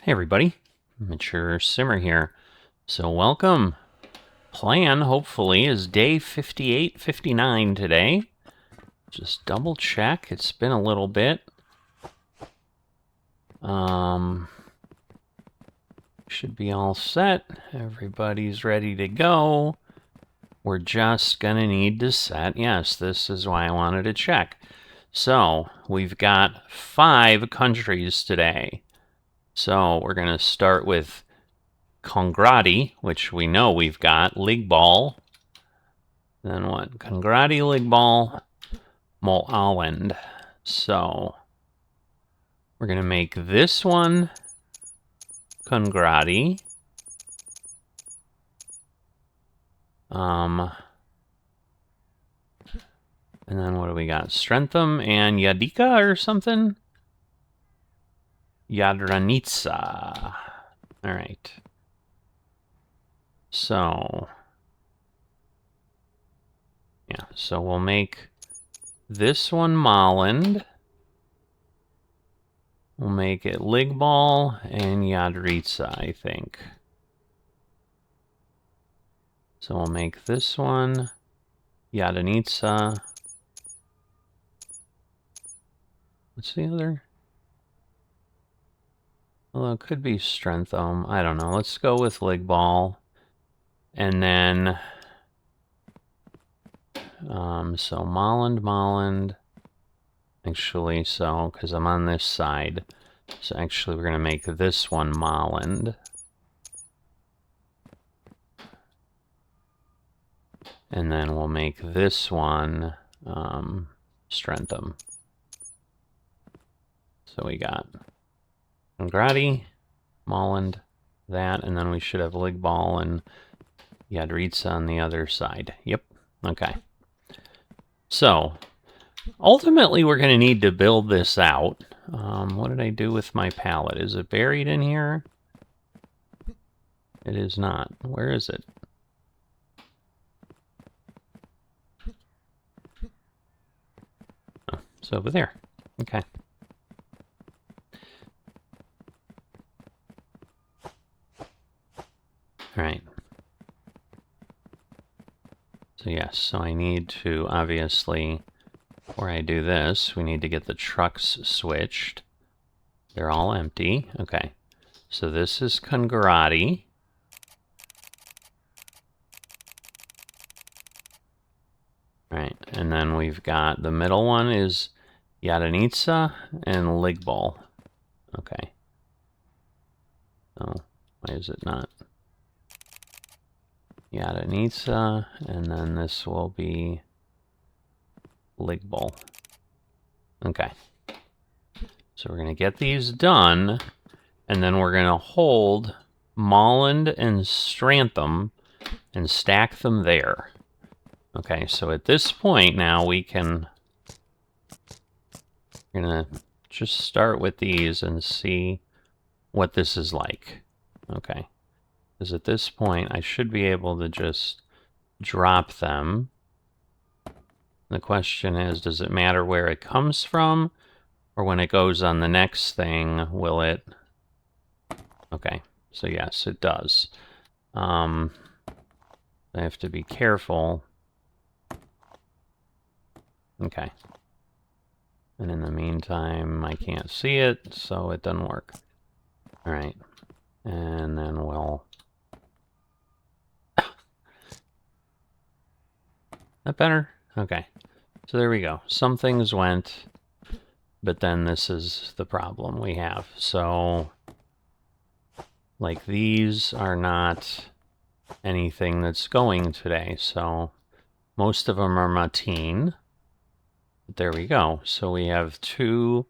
Hey everybody, Mature Simmer here. So welcome. Plan, hopefully, is day 58, 59 today. Just double check. It's been a little bit. Should be all set. Everybody's ready to go. We're just gonna need to set. Yes, this is why I wanted to check. So, we've got 5 countries today. So, we're gonna start with Congrati, which we know we've got, Ligball. Then what? Congrati, Ligball, Mulholland. So we're going to make this one Congrati. And then what do we got? Strentham and Yadika or something? Yadranica. All right. So, yeah, so we'll make this one Molland. We'll make it Ligball and Yadrica, I think. So we'll make this one Yadanica. What's the other? Well, it could be Strentham. I don't know. Let's go with Ligball. And then, so Molland. Actually, so, because I'm on this side. So actually, we're going to make this one Molland. And then we'll make this one Strentham. So we got Congrati, Molland, that, and then we should have Ligball and Yadrica on the other side. Yep, okay. So, ultimately we're going to need to build this out. What did I do with my palette? Is it buried in here? It is not. Where is it? Oh, it's over there. Okay. All right. So yes, so I need to, obviously, before I do this, we need to get the trucks switched. They're all empty. Okay. So this is Congrati. All right, and then we've got the middle one is Yadanica and Ligball. Okay. Oh, why is it not? Yadanica, and then this will be Ligball. Okay. So we're going to get these done, and then we're going to hold Molland and Strentham and stack them there. Okay, so at this point now we're going to just start with these and see what this is like. Okay. Because at this point, I should be able to just drop them. The question is, does it matter where it comes from? Or when it goes on the next thing, will it? Okay, so yes, it does. I have to be careful. Okay. And in the meantime, I can't see it, so it doesn't work. All right. And then we'll... That better? Okay. So there we go. Some things went, but then this is the problem we have. So, like, these are not anything that's going today. So, most of them are Mateen. But there we go. So we have 2.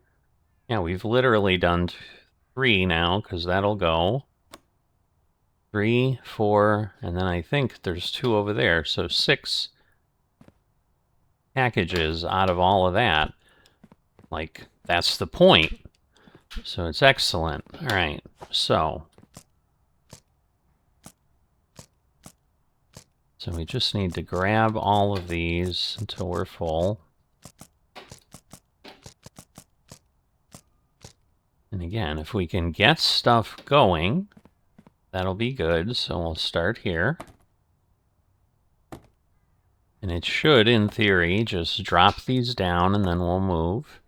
Yeah, we've literally done 3 now, because that'll go. 3, 4, and then I think there's 2 over there. So 6 packages out of all of that. Like, that's the point. So it's excellent. All right, so we just need to grab all of these until we're full. And again, if we can get stuff going, that'll be good. So we'll start here. And it should, in theory, just drop these down and then we'll move.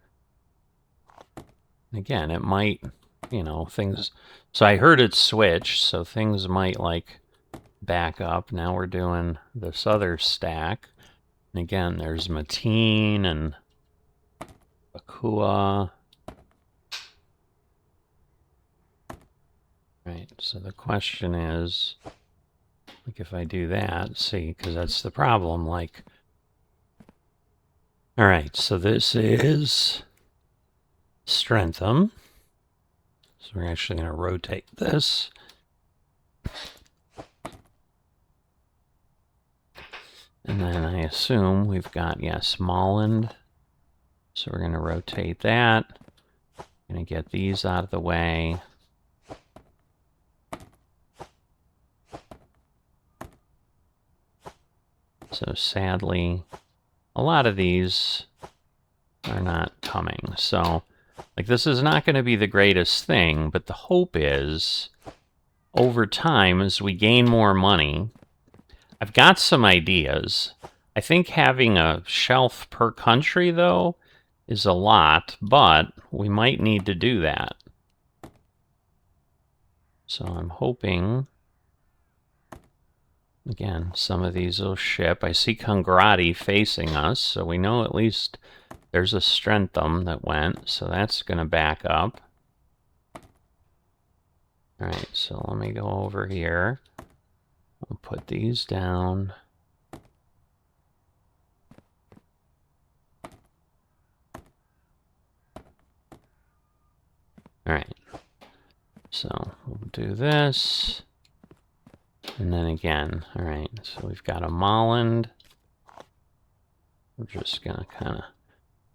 Again, it might, you know, things... So I heard it switch, so things might, like, back up. Now we're doing this other stack. And again, there's Mateen and Akua. Right, so the question is, like, if I do that, see, because that's the problem, like... All right, so this is Strentham. So we're actually going to rotate this. And then I assume we've got, yes, Molland. So we're going to rotate that. Going to get these out of the way. So sadly, a lot of these are not coming. So, like, this is not going to be the greatest thing, but the hope is, over time, as we gain more money, I've got some ideas. I think having a shelf per country, though, is a lot, but we might need to do that. So I'm hoping, again, some of these will ship. I see Congrati facing us, so we know at least there's a Strentham that went, so that's going to back up. All right, so let me go over here. I'll put these down. All right, so we'll do this. And then again, all right, so we've got a Molland. We're just going to kind of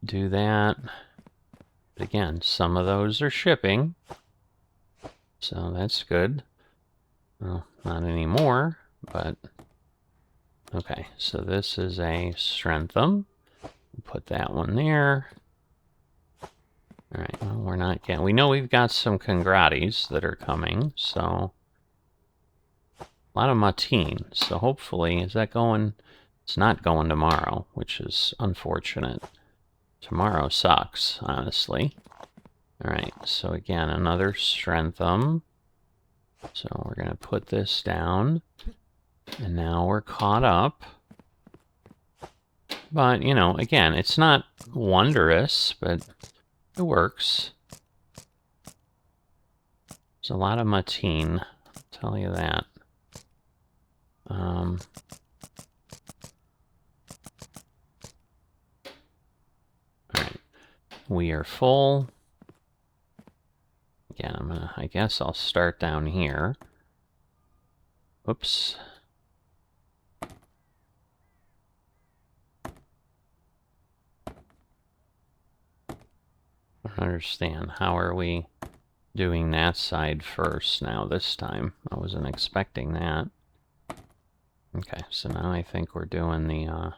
do that. But again, some of those are shipping. So that's good. Well, not anymore, but... Okay, so this is a Strentham. Put that one there. All right, well, we're not getting... We know we've got some Congratis that are coming, so... A lot of Mateen, so hopefully... Is that going... It's not going tomorrow, which is unfortunate. Tomorrow sucks, honestly. All right, so again, another Strentham. So we're going to put this down. And now we're caught up. But, you know, again, it's not wondrous, but it works. There's a lot of Mateen, I'll tell you that. All right, we are full. Again, I guess I'll start down here. Oops. I don't understand. How are we doing that side first now this time? I wasn't expecting that. Okay, so now I think we're doing the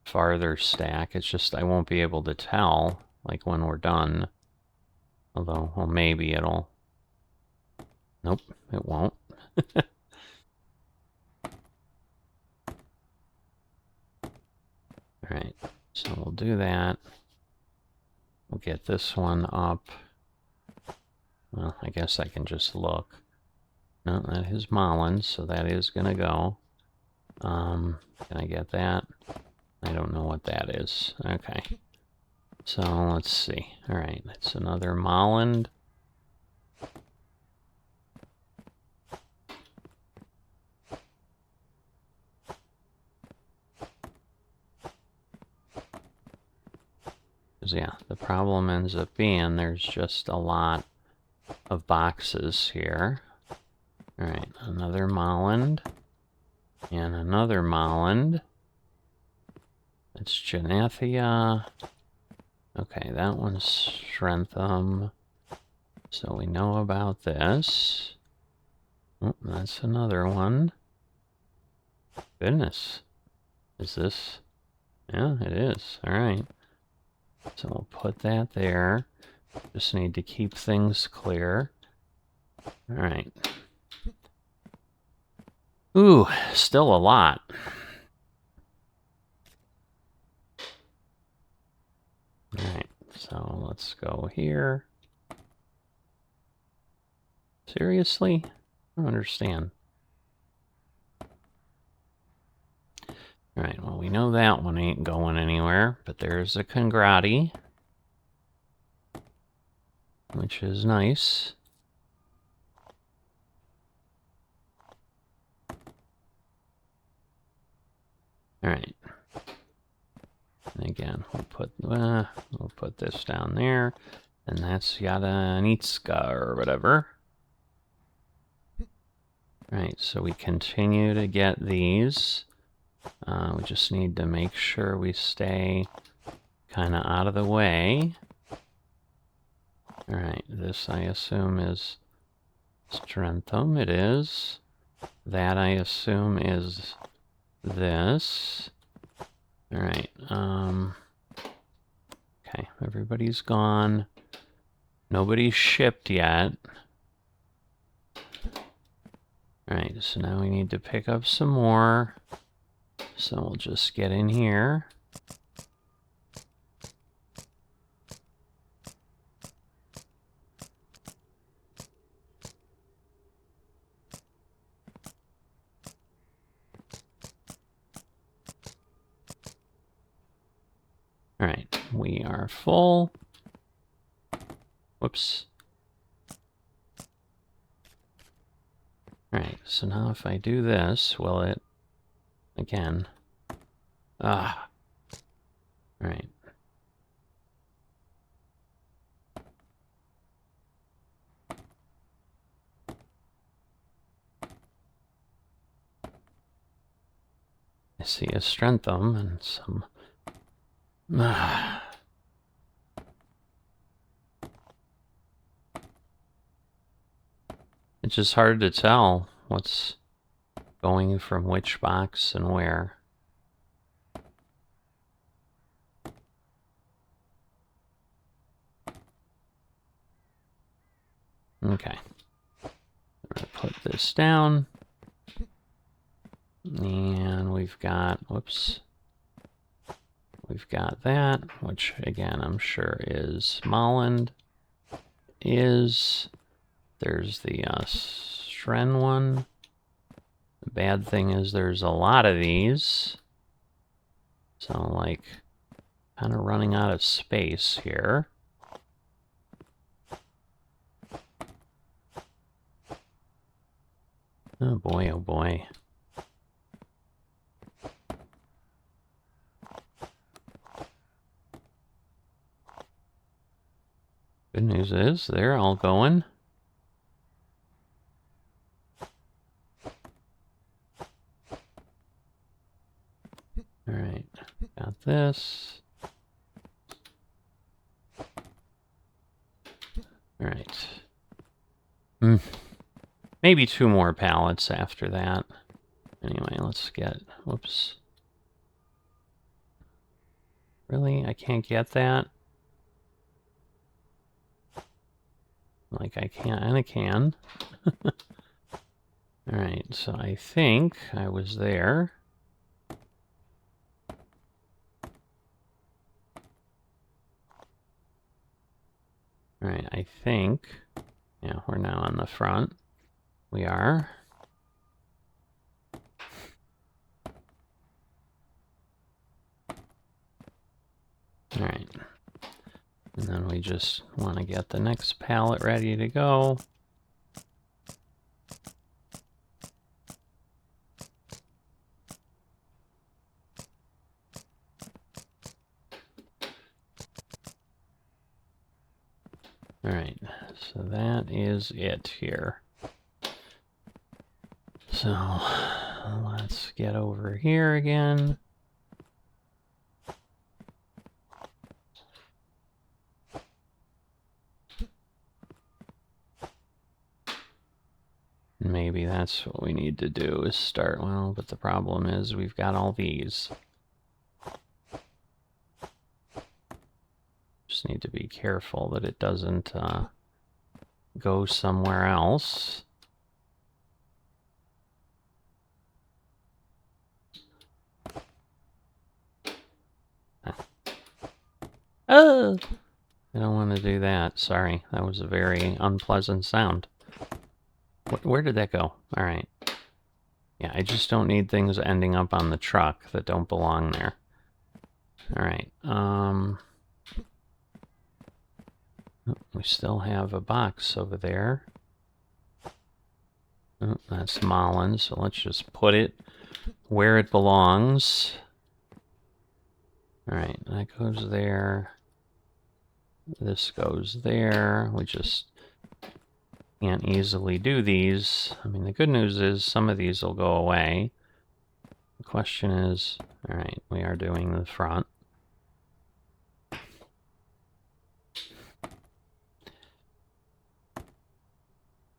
farther stack. It's just I won't be able to tell, like, when we're done. Although, well, maybe it'll... Nope, it won't. Alright, so we'll do that. We'll get this one up. Well, I guess I can just look. No, that is Molland, so that is going to go. Can I get that? I don't know what that is. Okay. So, let's see. Alright, that's another Molland. Because, yeah, the problem ends up being there's just a lot of boxes here. Alright, another Molland. And another Molland. It's Genathia. Okay, that one's Strentham. So we know about this. Oh, that's another one. Goodness. Is this? Yeah, it is. Alright. So we'll put that there. Just need to keep things clear. All right. Ooh, still a lot. All right, so let's go here. Seriously? I don't understand. All right, well, we know that one ain't going anywhere, but there's a Congrati, which is nice. All right. And again, we'll put this down there, and that's Yadanitska or whatever. All right, so we continue to get these. We just need to make sure we stay kind of out of the way. All right, this I assume is Strenthum. It is. That I assume is this. All right. Okay, everybody's gone. Nobody's shipped yet. All right, so now we need to pick up some more. So we'll just get in here. All right, we are full. Whoops. All right, so now if I do this, will it, again, all right. I see a Strenthum and some, it's just hard to tell what's going from which box and where. Okay. I'm gonna put this down. And we've got, whoops. We've got that, which again, I'm sure is Molland. There's the Shren one. The bad thing is there's a lot of these. So like, kind of running out of space here. Oh boy, oh boy. Good news is they're all going. All right, got this. All right. Maybe 2 more pallets after that. Anyway, let's get, whoops. Really? I can't get that? Like I can't, and I can. All right, so I think I was there. All right, I think, yeah, we're now on the front. We are. All right. And then we just want to get the next pallet ready to go. All right, so that is it here. So let's get over here again. Maybe that's what we need to do is start, well, but the problem is we've got all these. Just need to be careful that it doesn't go somewhere else. Oh! I don't want to do that. Sorry, that was a very unpleasant sound. Where did that go? All right. Yeah, I just don't need things ending up on the truck that don't belong there. All right. We still have a box over there. Oh, that's Mullen, so let's just put it where it belongs. All right, that goes there. This goes there. We just can't easily do these. I mean, the good news is some of these will go away. The question is, all right, we are doing the front.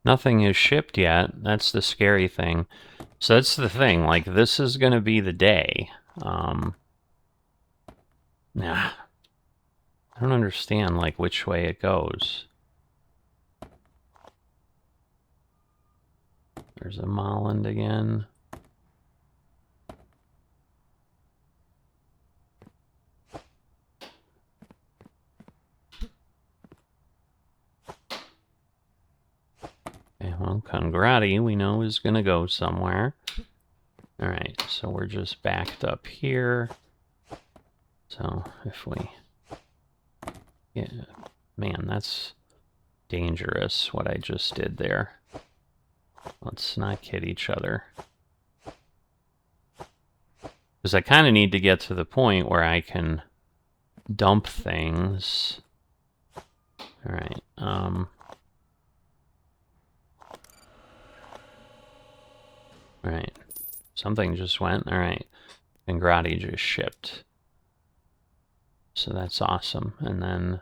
Nothing is shipped yet. That's the scary thing. So that's the thing. Like, this is going to be the day. Nah. I don't understand, like, which way it goes. There's a Molland again. Okay, well, Congrati, we know, is going to go somewhere. All right, so we're just backed up here. So if we... Yeah, man, that's dangerous, what I just did there. Let's not kid each other. Because I kind of need to get to the point where I can dump things. All right. All right. Something just went. All right. And Grati just shipped. So that's awesome. And then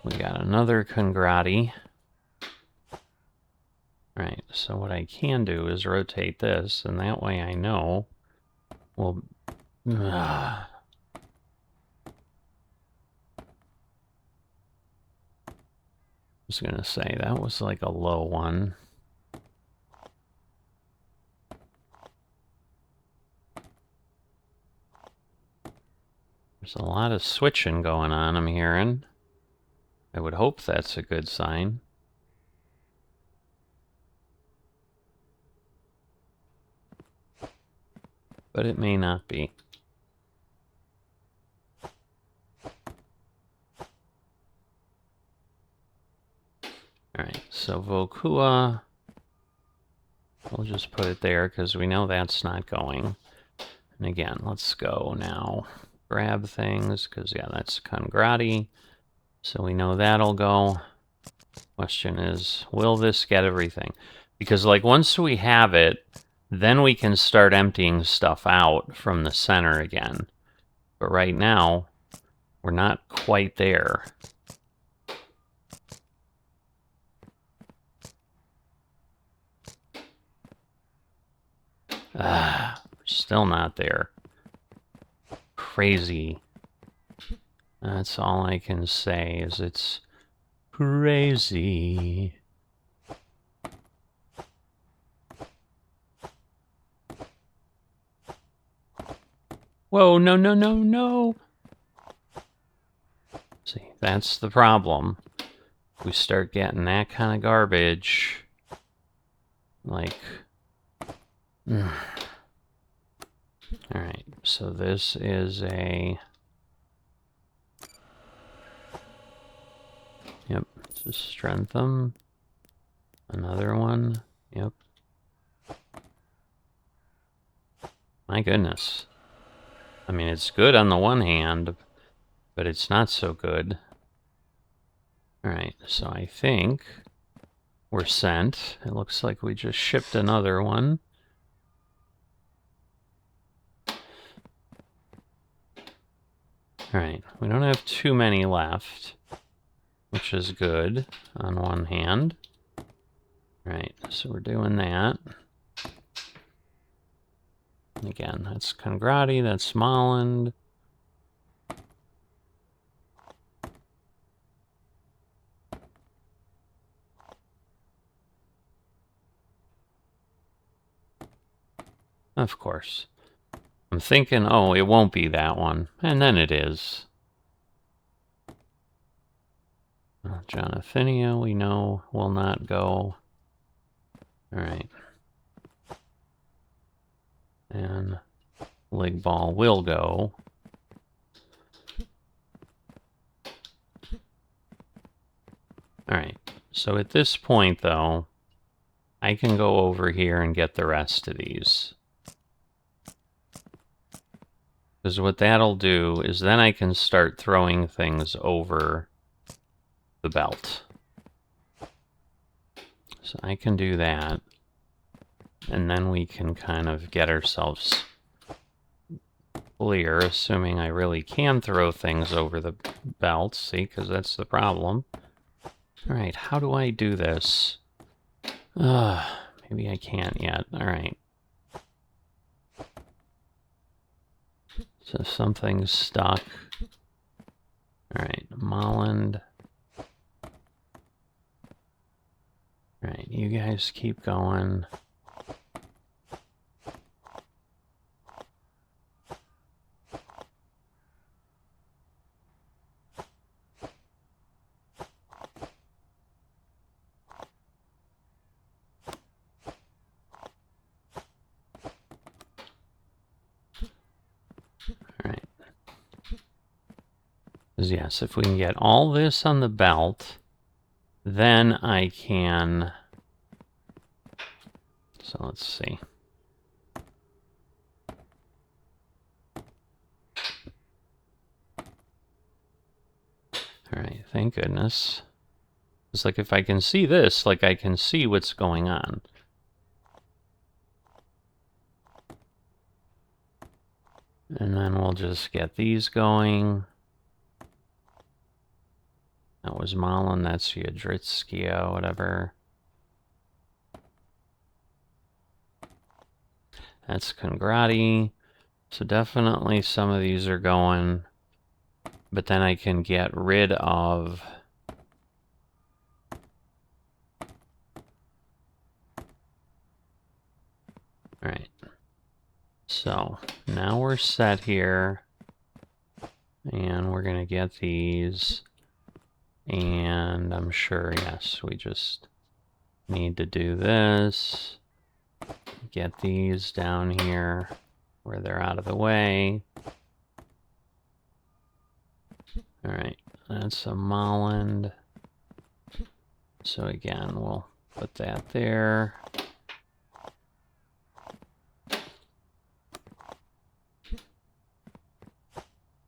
we got another Congrati. Right, so what I can do is rotate this, and that way I know, well, I was gonna say, that was like a low one. There's a lot of switching going on, I'm hearing. I would hope that's a good sign. But it may not be. Alright, so Vokua, we'll just put it there because we know that's not going. And again, let's go now. Grab things, because yeah, that's Congrati. So we know that'll go. Question is, will this get everything? Because like once we have it, then we can start emptying stuff out from the center again. But right now, we're not quite there. We're still not there. Crazy. That's all I can say, is it's crazy. Whoa, no, no, no, no! See, that's the problem. We start getting that kind of garbage. Like... Alright, so this is a... Yep, just strengthen. Another one. Yep. My goodness. I mean, it's good on the one hand, but it's not so good. Alright, so I think we're sent. It looks like we just shipped another one. Alright, we don't have too many left, which is good on one hand. Alright, so we're doing that. Again, that's Congrati, that's Molland. Of course. I'm thinking, oh, it won't be that one. And then it is. Jonathinia, we know, will not go. Alright. And Ligball will go. Alright. So at this point, though, I can go over here and get the rest of these. Because what that'll do is then I can start throwing things over the belt. So I can do that. And then we can kind of get ourselves clear, assuming I really can throw things over the belt. See, because that's the problem. Alright, how do I do this? Maybe I can't yet. Alright. So something's stuck. Alright, Molland. Alright, you guys keep going. Alright. Because yes, if we can get all this on the belt, then I can... So let's see. Alright, thank goodness. It's like if I can see this, like I can see what's going on. And then we'll just get these going. That was Malin, that's Yadritskia, whatever. That's Congrati. So definitely some of these are going. But then I can get rid of... Alright. So, now we're set here. And we're going to get these. And I'm sure, yes, we just need to do this. Get these down here where they're out of the way. Alright, that's a Molland. So again, we'll put that there.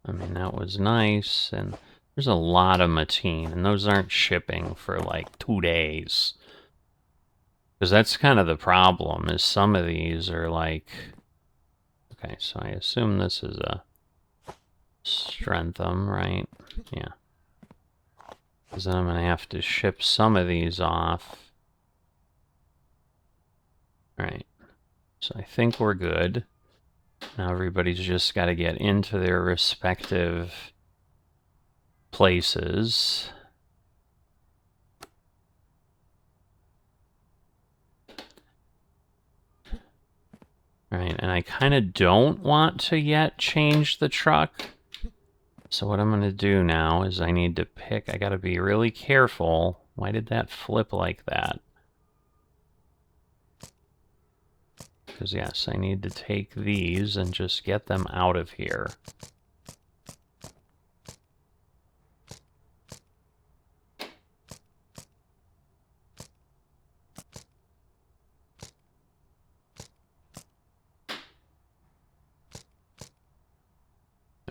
I mean, that was nice, and there's a lot of Mateen, and those aren't shipping for like 2 days. Because that's kind of the problem, is some of these are like... Okay, so I assume this is a Strentham, right? Yeah. Because then I'm going to have to ship some of these off. Right. So I think we're good. Now everybody's just got to get into their respective places. Right, and I kind of don't want to yet change the truck. So what I'm going to do now is I need to pick... I got to be really careful. Why did that flip like that? Because yes, I need to take these and just get them out of here.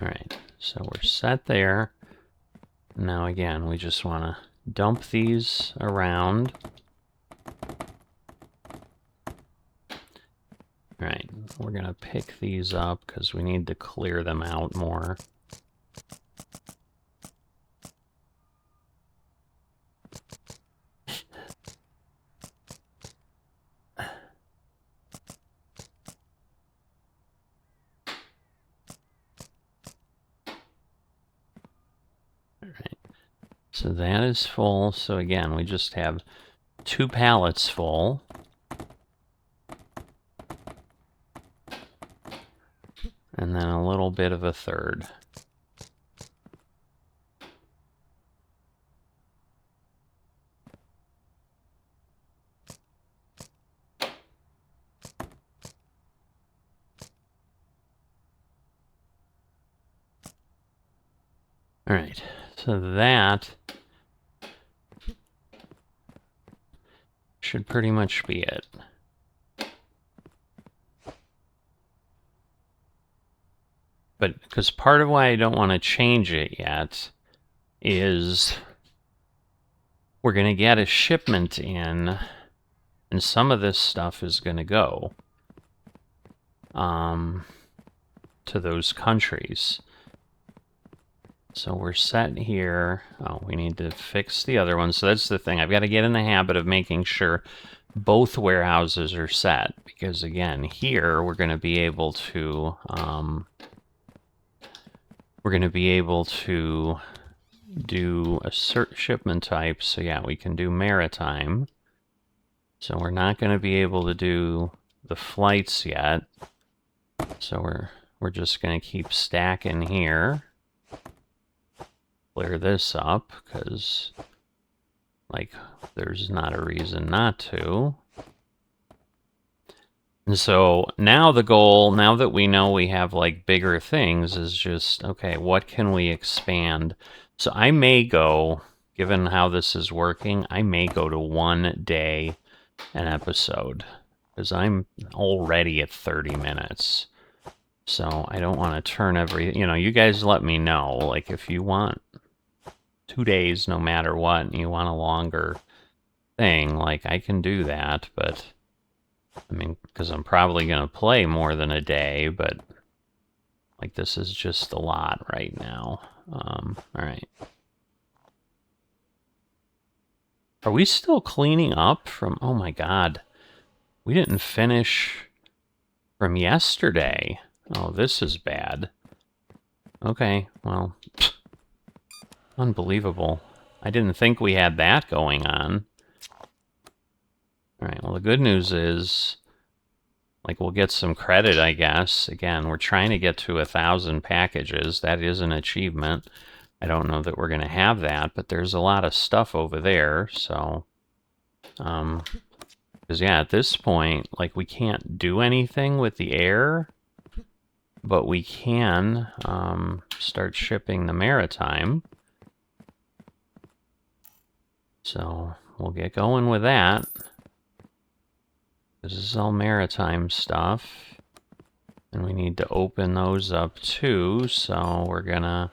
Alright, so we're set there. Now again, we just want to dump these around. Alright, we're going to pick these up because we need to clear them out more. Alright, so that is full. So again, we just have 2 pallets full. and then a little bit of a third. All right, so that should pretty much be it. But because part of why I don't want to change it yet is we're going to get a shipment in, and some of this stuff is going to go to those countries. So we're set here. Oh, we need to fix the other one. So that's the thing. I've got to get in the habit of making sure both warehouses are set. Because again, here we're going to be able to do a certain shipment type. So yeah, we can do maritime. So we're not going to be able to do the flights yet. So we're just going to keep stacking here. Clear this up, because, like, there's not a reason not to. And so now the goal, now that we know we have, like, bigger things, is just, okay, what can we expand? So I may go, given how this is working, I may go to 1 day an episode, because I'm already at 30 minutes. So I don't want to turn you guys let me know, like, if you want 2 days no matter what, and you want a longer thing, like, I can do that, but, I mean, because I'm probably going to play more than a day, but, like, this is just a lot right now. Alright. Are we still cleaning up from, oh my god, we didn't finish from yesterday. Oh, this is bad. Okay, well, unbelievable. I didn't think we had that going on. Alright, well, the good news is, like, we'll get some credit, I guess. Again, we're trying to get to 1,000 packages. That is an achievement. I don't know that we're going to have that, but there's a lot of stuff over there, so... because, yeah, at this point, like, we can't do anything with the air, but we can start shipping the maritime. So we'll get going with that. This is all maritime stuff. And we need to open those up too, so we're gonna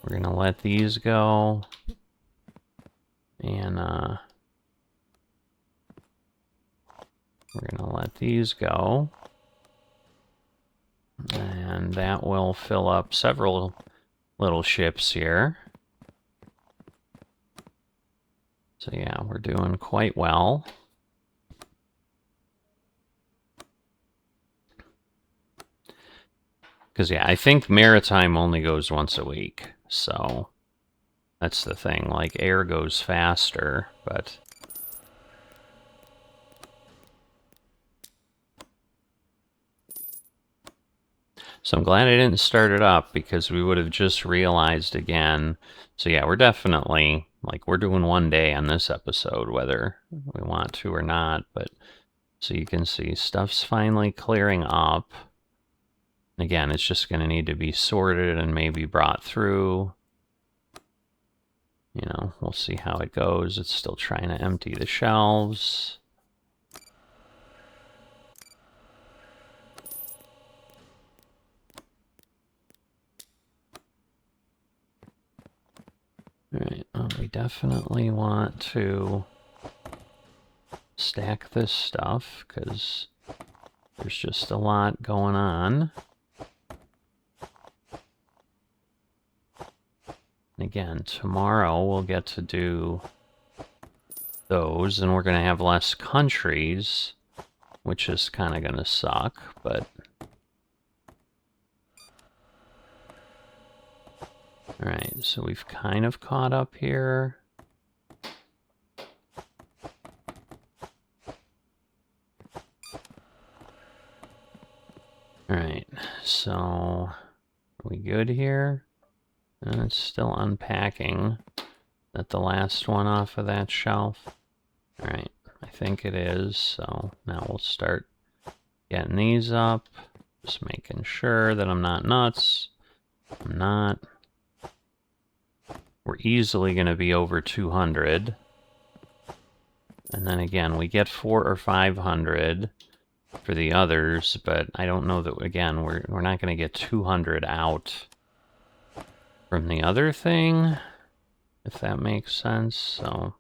let these go. And we're gonna let these go. And that will fill up several little ships here. So yeah, we're doing quite well. Because, yeah, I think maritime only goes once a week, so that's the thing. Like, air goes faster, but... So I'm glad I didn't start it up, because we would have just realized again. So yeah, we're definitely, like, we're doing 1 day on this episode, whether we want to or not, but... So you can see stuff's finally clearing up. Again, it's just going to need to be sorted and maybe brought through. You know, we'll see how it goes. It's still trying to empty the shelves. Alright, well, we definitely want to stack this stuff, because there's just a lot going on. Again, tomorrow we'll get to do those, and we're going to have less countries, which is kind of going to suck, but... Alright, so we've kind of caught up here. Alright, so are we good here? And it's still unpacking. That the last one off of that shelf? All right, I think it is. So now we'll start getting these up. Just making sure that I'm not nuts. I'm not. We're easily going to be over 200. And then again, we get 400 or 500 for the others, but I don't know that, again, we're not going to get 200 out from the other thing, if that makes sense. So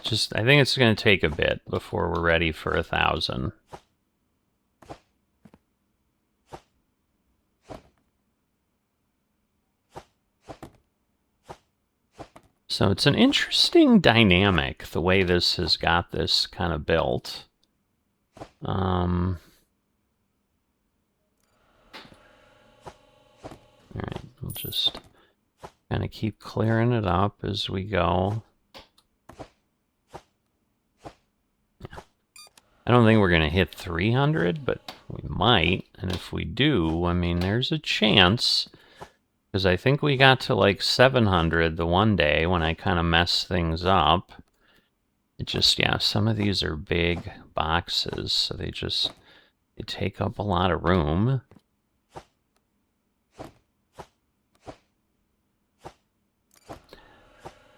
just, I think it's going to take a bit before we're ready for 1,000. So it's an interesting dynamic, the way this has got this kind of built. All right, we'll just kind of keep clearing it up as we go. Yeah. I don't think we're going to hit 300, but we might. And if we do, I mean, there's a chance. Because I think we got to like 700 the one day when I kind of messed things up. It just, yeah, some of these are big boxes, so they take up a lot of room.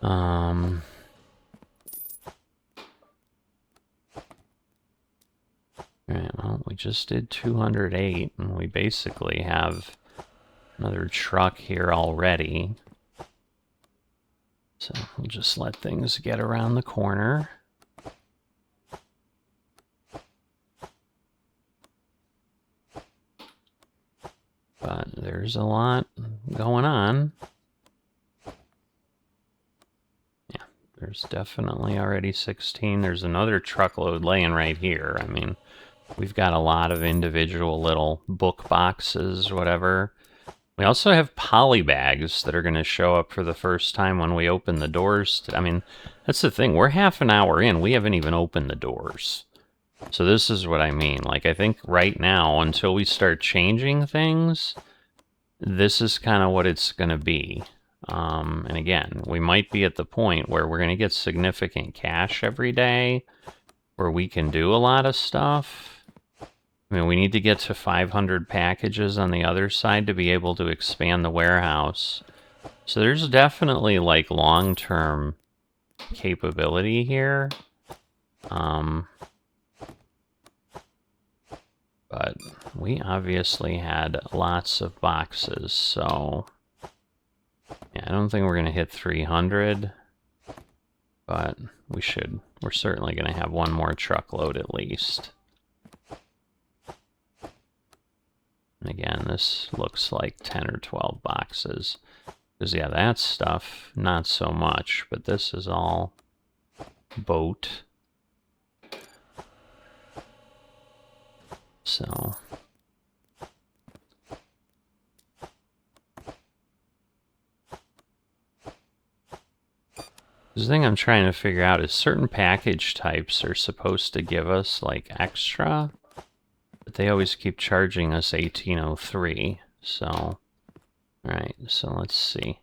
All right, well, we just did 208, and we basically have another truck here already. So we'll just let things get around the corner. But there's a lot going on. Yeah, there's definitely already 16. There's another truckload laying right here. I mean, we've got a lot of individual little book boxes, whatever. We also have poly bags that are going to show up for the first time when we open the doors. I mean, that's the thing. We're half an hour in. We haven't even opened the doors. So this is what I mean. Like, I think right now, until we start changing things, this is kind of what it's going to be. And again, we might be at the point where we're going to get significant cash every day, where we can do a lot of stuff. I mean, we need to get to 500 packages on the other side to be able to expand the warehouse. So there's definitely, like, long-term capability here. But we obviously had lots of boxes, so yeah, I don't think we're going to hit 300, but we should. We're certainly going to have one more truckload at least. And again, this looks like 10 or 12 boxes. Because, yeah, that stuff, not so much, but this is all boat. So the thing I'm trying to figure out is certain package types are supposed to give us, like, extra, but they always keep charging us 1803. So, alright, so let's see.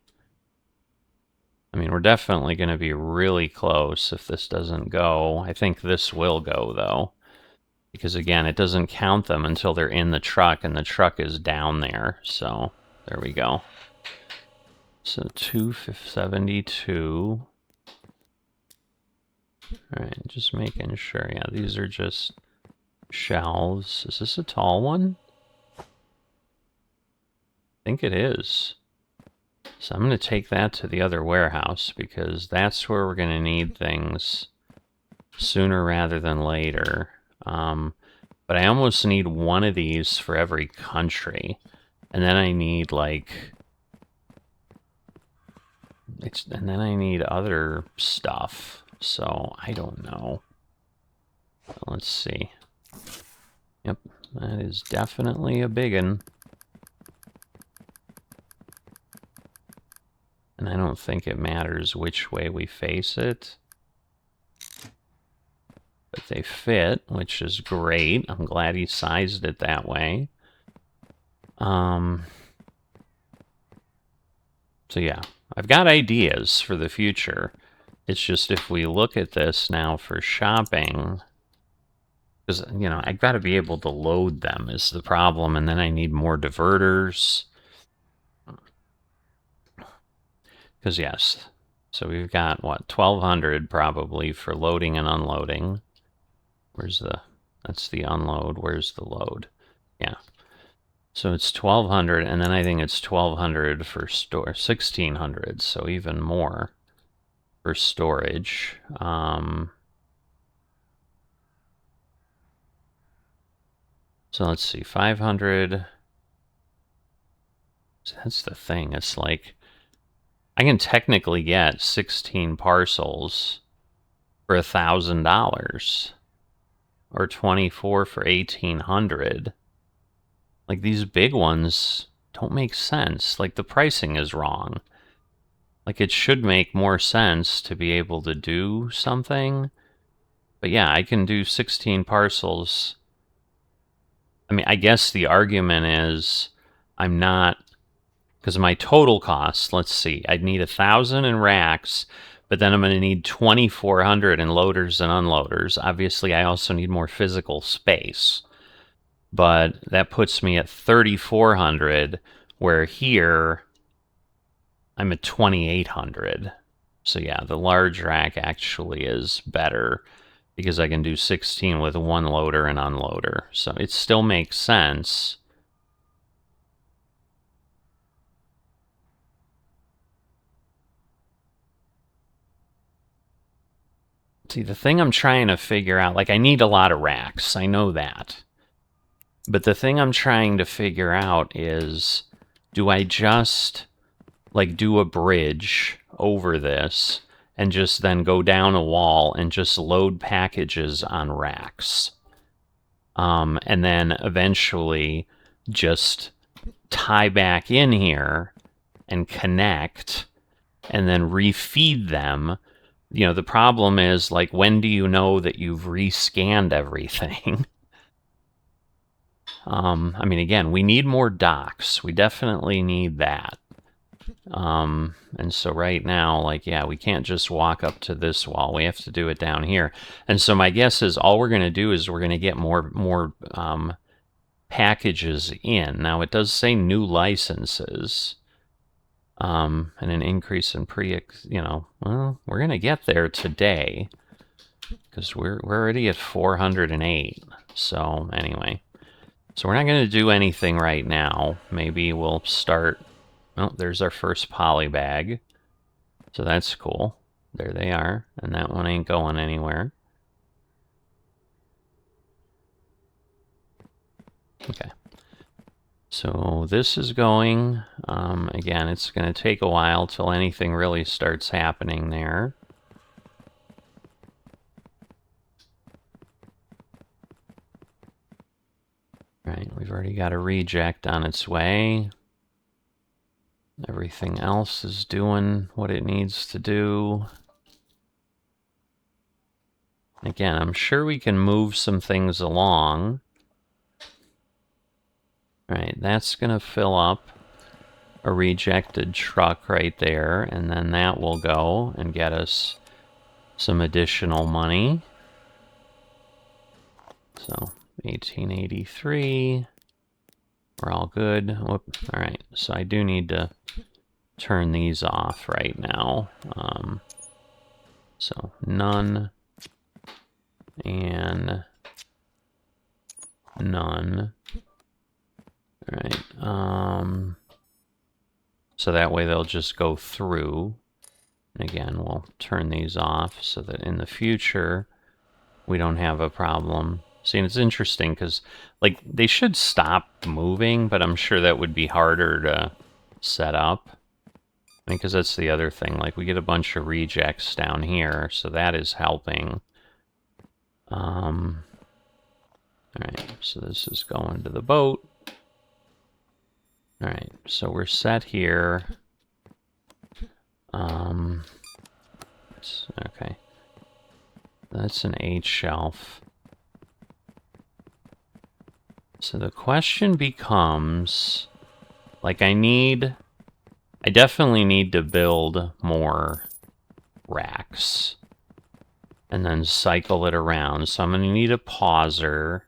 I mean, we're definitely going to be really close if this doesn't go. I think this will go, though. Because, again, it doesn't count them until they're in the truck, and the truck is down there. So, there we go. So, 272. Alright, just making sure. Yeah, these are just shelves. Is this a tall one? I think it is. So I'm going to take that to the other warehouse, because that's where we're going to need things sooner rather than later. But I almost need one of these for every country. And then I need, like... and then I need other stuff. So, I don't know. Let's see. Yep, that is definitely a biggin'. And I don't think it matters which way we face it. But They fit, which is great. I'm glad he sized it that way. So yeah, I've got ideas for the future. It's just if we look at this now for shopping, because, you know, I've got to be able to load them is the problem, and then I need more diverters. Because, yes, so we've got, what, 1,200 probably for loading and unloading. Where's the, that's the unload. Where's the load? Yeah. So it's 1,200, and then I think it's 1,200 for store, 1,600, so even more for storage. So let's see, 500. That's the thing. It's like, I can technically get 16 parcels for $1,000 or 24 for 1,800. Like, these big ones don't make sense. Like, the pricing is wrong. Like, it should make more sense to be able to do something. But yeah, I can do 16 parcels. I mean, I guess the argument is I'm not, because my total cost, let's see, I'd need 1,000 in racks, but then I'm going to need 2,400 in loaders and unloaders. Obviously, I also need more physical space, but that puts me at 3,400, where here I'm at 2,800. So yeah, the large rack actually is better because I can do 16 with one loader and unloader. So it still makes sense. See, the thing I'm trying to figure out, like, I need a lot of racks. I know that. But the thing I'm trying to figure out is, do I just, like, do a bridge over this and just then go down a wall and just load packages on racks? And then eventually just tie back in here and connect and then refeed them. You know, the problem is, like, when do you know that you've rescanned everything? I mean, again, we need more docks. We definitely need that. And so right now, like, yeah, we can't just walk up to this wall. We have to do it down here. And so my guess is all we're going to do is we're going to get more packages in. Now, it does say new licenses. And an increase in well, we're going to get there today because we're already at 408. So anyway, so we're not going to do anything right now. Maybe we'll start. Oh, there's our first poly bag. So that's cool. There they are. And that one ain't going anywhere. Okay. So this is going. Again, it's going to take a while till anything really starts happening there. Right, we've already got a reject on its way. Everything else is doing what it needs to do. Again, I'm sure we can move some things along. Right, that's going to fill up a rejected truck right there, and then that will go and get us some additional money. So 1883, we're all good. Whoop. All right, so I do need to turn these off right now. So none and none. All right. So that way they'll just go through. And again, we'll turn these off so that in the future we don't have a problem. See, and it's interesting because, like, they should stop moving, but I'm sure that would be harder to set up. I mean, because that's the other thing. Like, we get a bunch of rejects down here, so that is helping. All right, so this is going to the boat. All right, so we're set here. Okay. That's an 8 shelf. So the question becomes, like, I definitely need to build more racks and then cycle it around. So I'm going to need a pauser.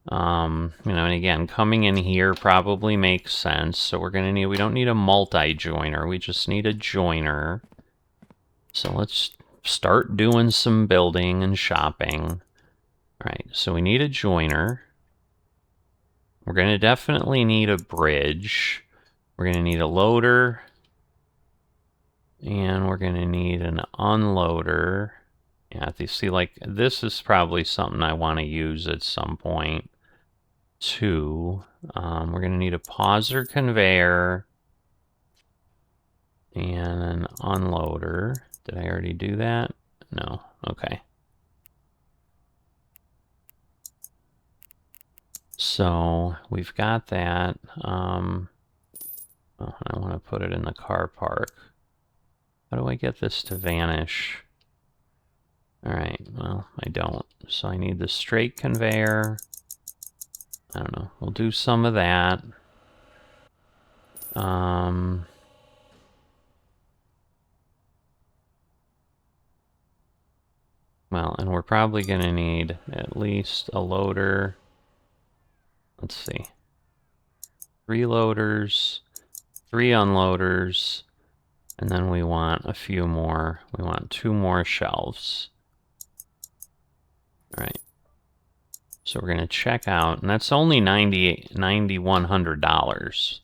And again, coming in here probably makes sense. So we don't need a multi-joiner. We just need a joiner. So let's start doing some building and shopping. All right, so we need a joiner. We're going to definitely need a bridge. We're going to need a loader. And we're going to need an unloader. Yeah, you see, like, this is probably something I want to use at some point. Too. We're going to need a pauser conveyor and an unloader. Did I already do that? No. Okay. So we've got that. Oh, I want to put it in the car park. How do I get this to vanish? All right. Well, I don't. So I need the straight conveyor. I don't know. We'll do some of that. Well, and we're probably going to need at least a loader. Let's see. 3 loaders, 3 unloaders, and then we want a few more. We want 2 more shelves. All right. So we're going to check out, and that's only $9,100.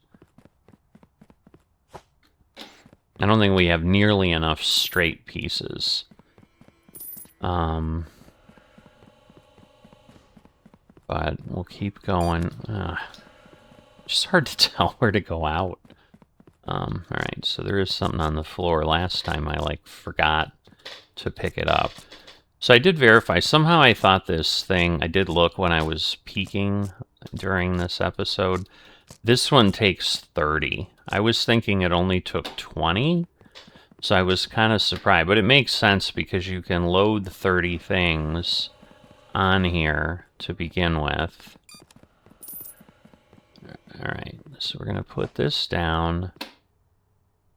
I don't think we have nearly enough straight pieces. But we'll keep going. Just hard to tell where to go out. Alright, so there is something on the floor. Last time I, like, forgot to pick it up. So I did verify. Somehow I thought this thing, I did look when I was peeking during this episode. This one takes 30. I was thinking it only took 20. So I was kind of surprised. But it makes sense because you can load 30 things on here to begin with. Alright, so we're going to put this down.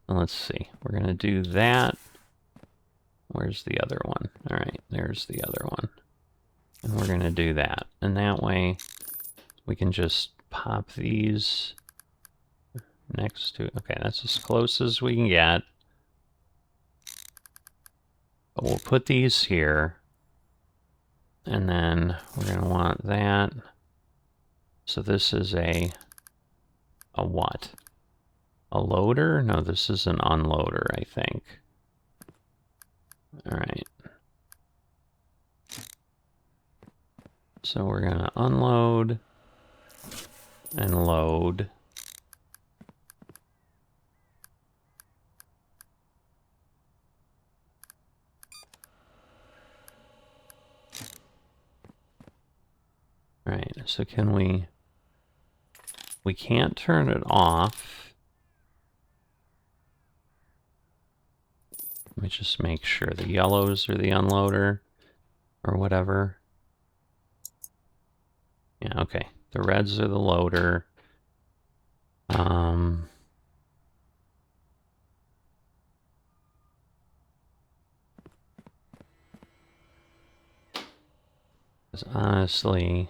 Let's see. We're going to do that. Where's the other one? Alright, there's the other one. And we're going to do that. And that way, we can just pop these next to... Okay, that's as close as we can get. But we'll put these here. And then we're going to want that. So this is a what? A loader? No, this is an unloader, I think. All right. So we're going to unload and load. All right, so can we can't turn it off. Let me just make sure the yellows are the unloader or whatever. Yeah, okay. The reds are the loader. Honestly,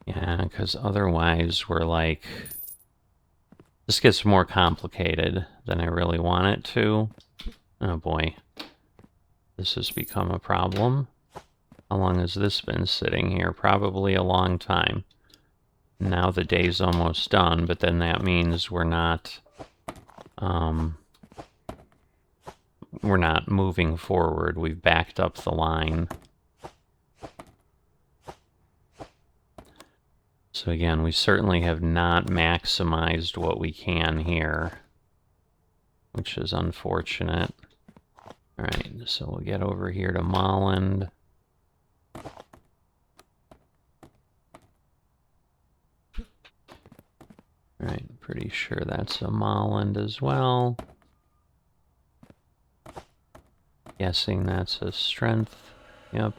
yeah, because otherwise we're like, this gets more complicated than I really want it to. Oh boy, this has become a problem. How long has this been sitting here? Probably a long time. Now the day's almost done, but then that means we're not moving forward. We've backed up the line. So again, we certainly have not maximized what we can here, which is unfortunate. All right, so we'll get over here to Molland. All right, Pretty sure that's a Molland as well. Guessing that's a strength. Yep.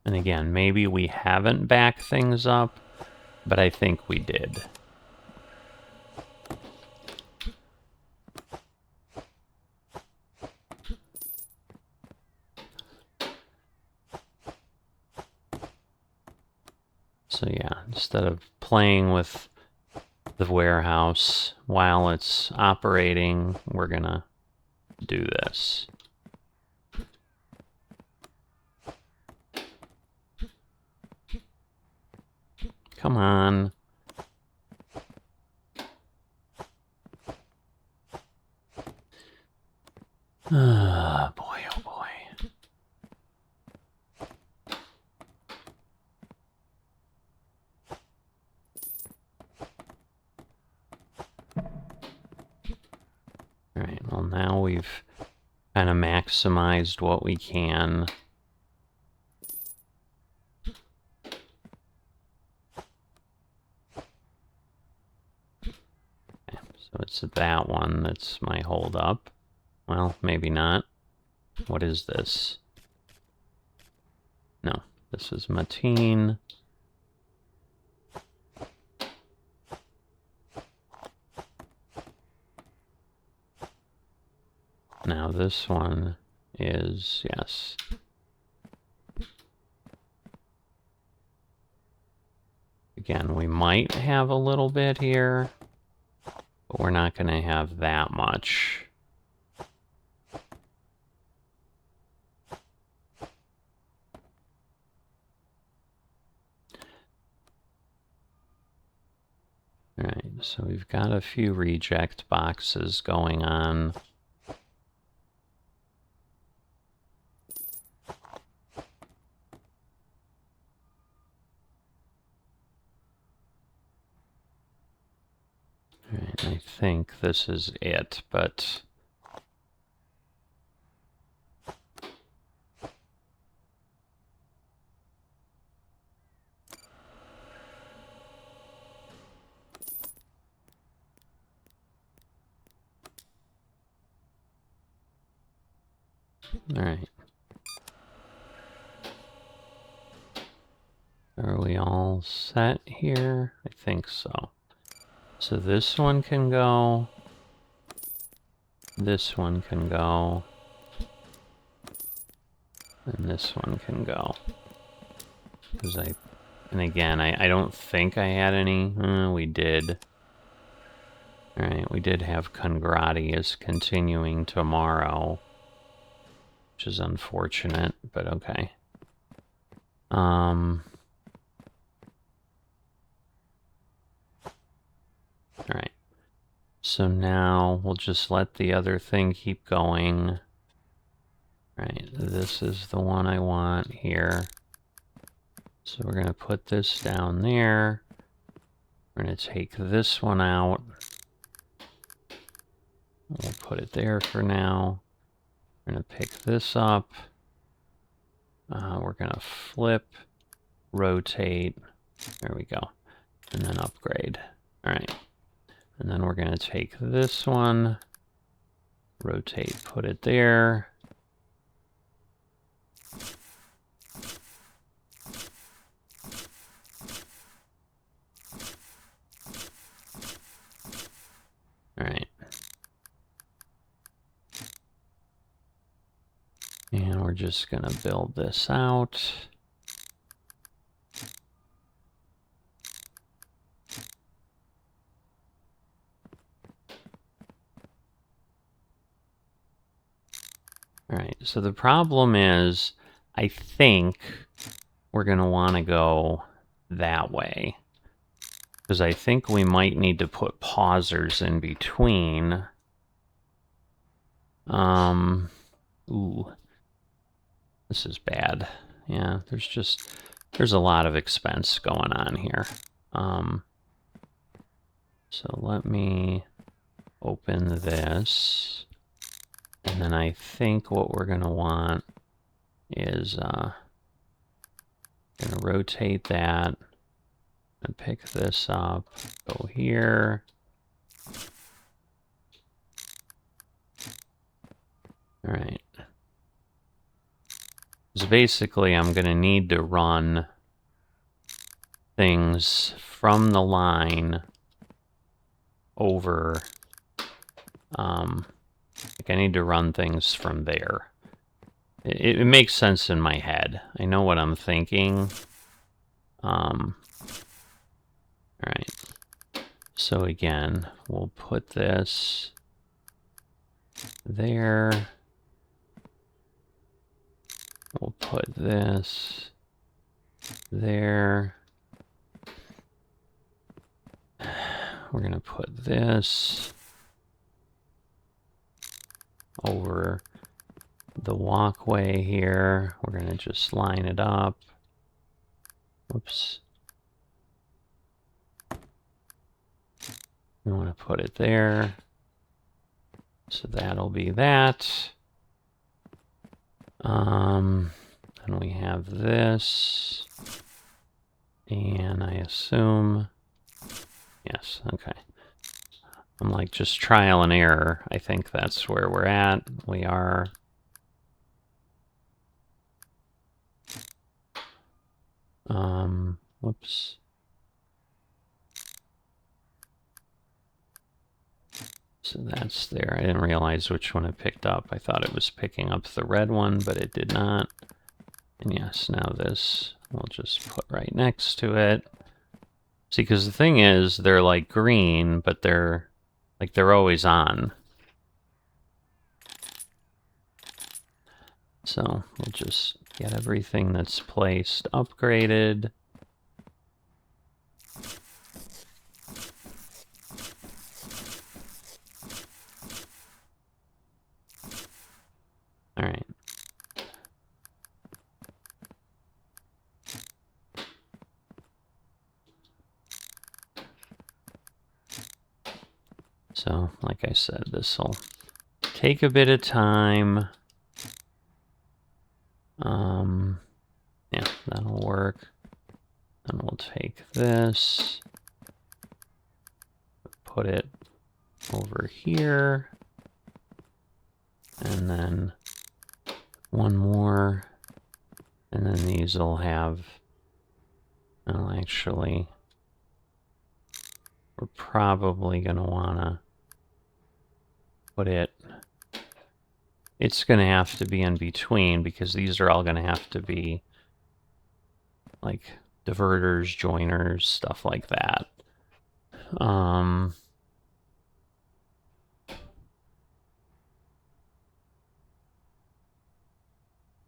And again, maybe we haven't backed things up, but I think we did. So yeah, instead of playing with the warehouse while it's operating, we're gonna do this. Come on. Ah, boy, oh boy. Alright, well now we've kind of maximized what we can. Okay, so it's that one that's my hold up. Well, maybe not. What is this? No, this is Mateen. Now this one is, yes. Again, we might have a little bit here, but we're not going to have that much. Alright, so we've got a few reject boxes going on. Alright, I think this is it, but... Alright. Are we all set here? I think so. So this one can go. This one can go. And this one can go. Because and again, I don't think I had any. We did. Alright, we did have Congrati continuing tomorrow. Which is unfortunate, but okay. Alright. So now we'll just let the other thing keep going. Right, this is the one I want here. So we're going to put this down there. We're going to take this one out. We'll put it there for now. We're going to pick this up. We're going to flip, rotate. There we go. And then upgrade. All right. And then we're going to take this one, rotate, put it there. All right. And we're just going to build this out. All right, so the problem is, I think we're going to want to go that way. Because I think we might need to put pausers in between. Ooh. This is bad. Yeah, there's a lot of expense going on here. So let me open this. And then I think what we're going to want is Gonna rotate that. And pick this up. Go here. All right. So basically, I'm gonna need to run things from the line over. Like I need to run things from there. It makes sense in my head. I know what I'm thinking. All right. So again, we'll put this there. We'll put this there. We're going to put this over the walkway here. We're going to just line it up. Whoops. We want to put it there. So that'll be that. And we have this. And I assume... Yes, okay. I'm like just trial and error. I think that's where we're at. We are... whoops. So that's there. I didn't realize which one it picked up. I thought it was picking up the red one, but it did not. And yes, now this we'll just put right next to it. See, because the thing is, they're like green, but they're always on. So we'll just get everything that's placed upgraded. All right. So, like I said, this will take a bit of time. Yeah, that'll work. And we'll take this, put it over here, and then one more, and then these will have, well, actually, we're probably going to want to put it, it's going to have to be in between because these are all going to have to be like diverters, joiners, stuff like that.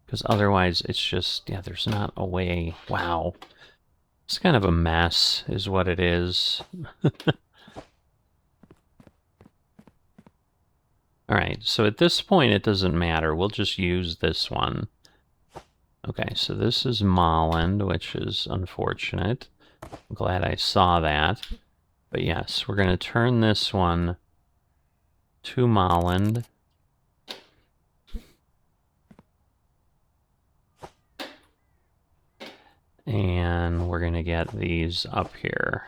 Because otherwise it's just, yeah, there's not a way. Wow. It's kind of a mess is what it is. All right, so at this point it doesn't matter. We'll just use this one. Okay, so this is Molland, which is unfortunate. I'm glad I saw that. But yes, we're going to turn this one to Molland. And we're going to get these up here.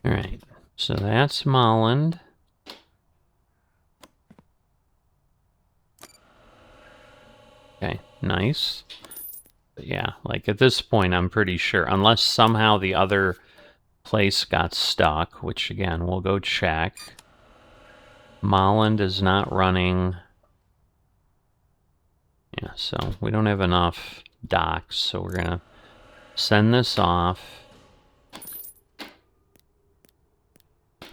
All right, so that's Molland. Okay, nice. But yeah, like at this point, I'm pretty sure, unless somehow the other place got stuck, which again, we'll go check. Molland is not running. Yeah, so we don't have enough docks, so we're gonna send this off.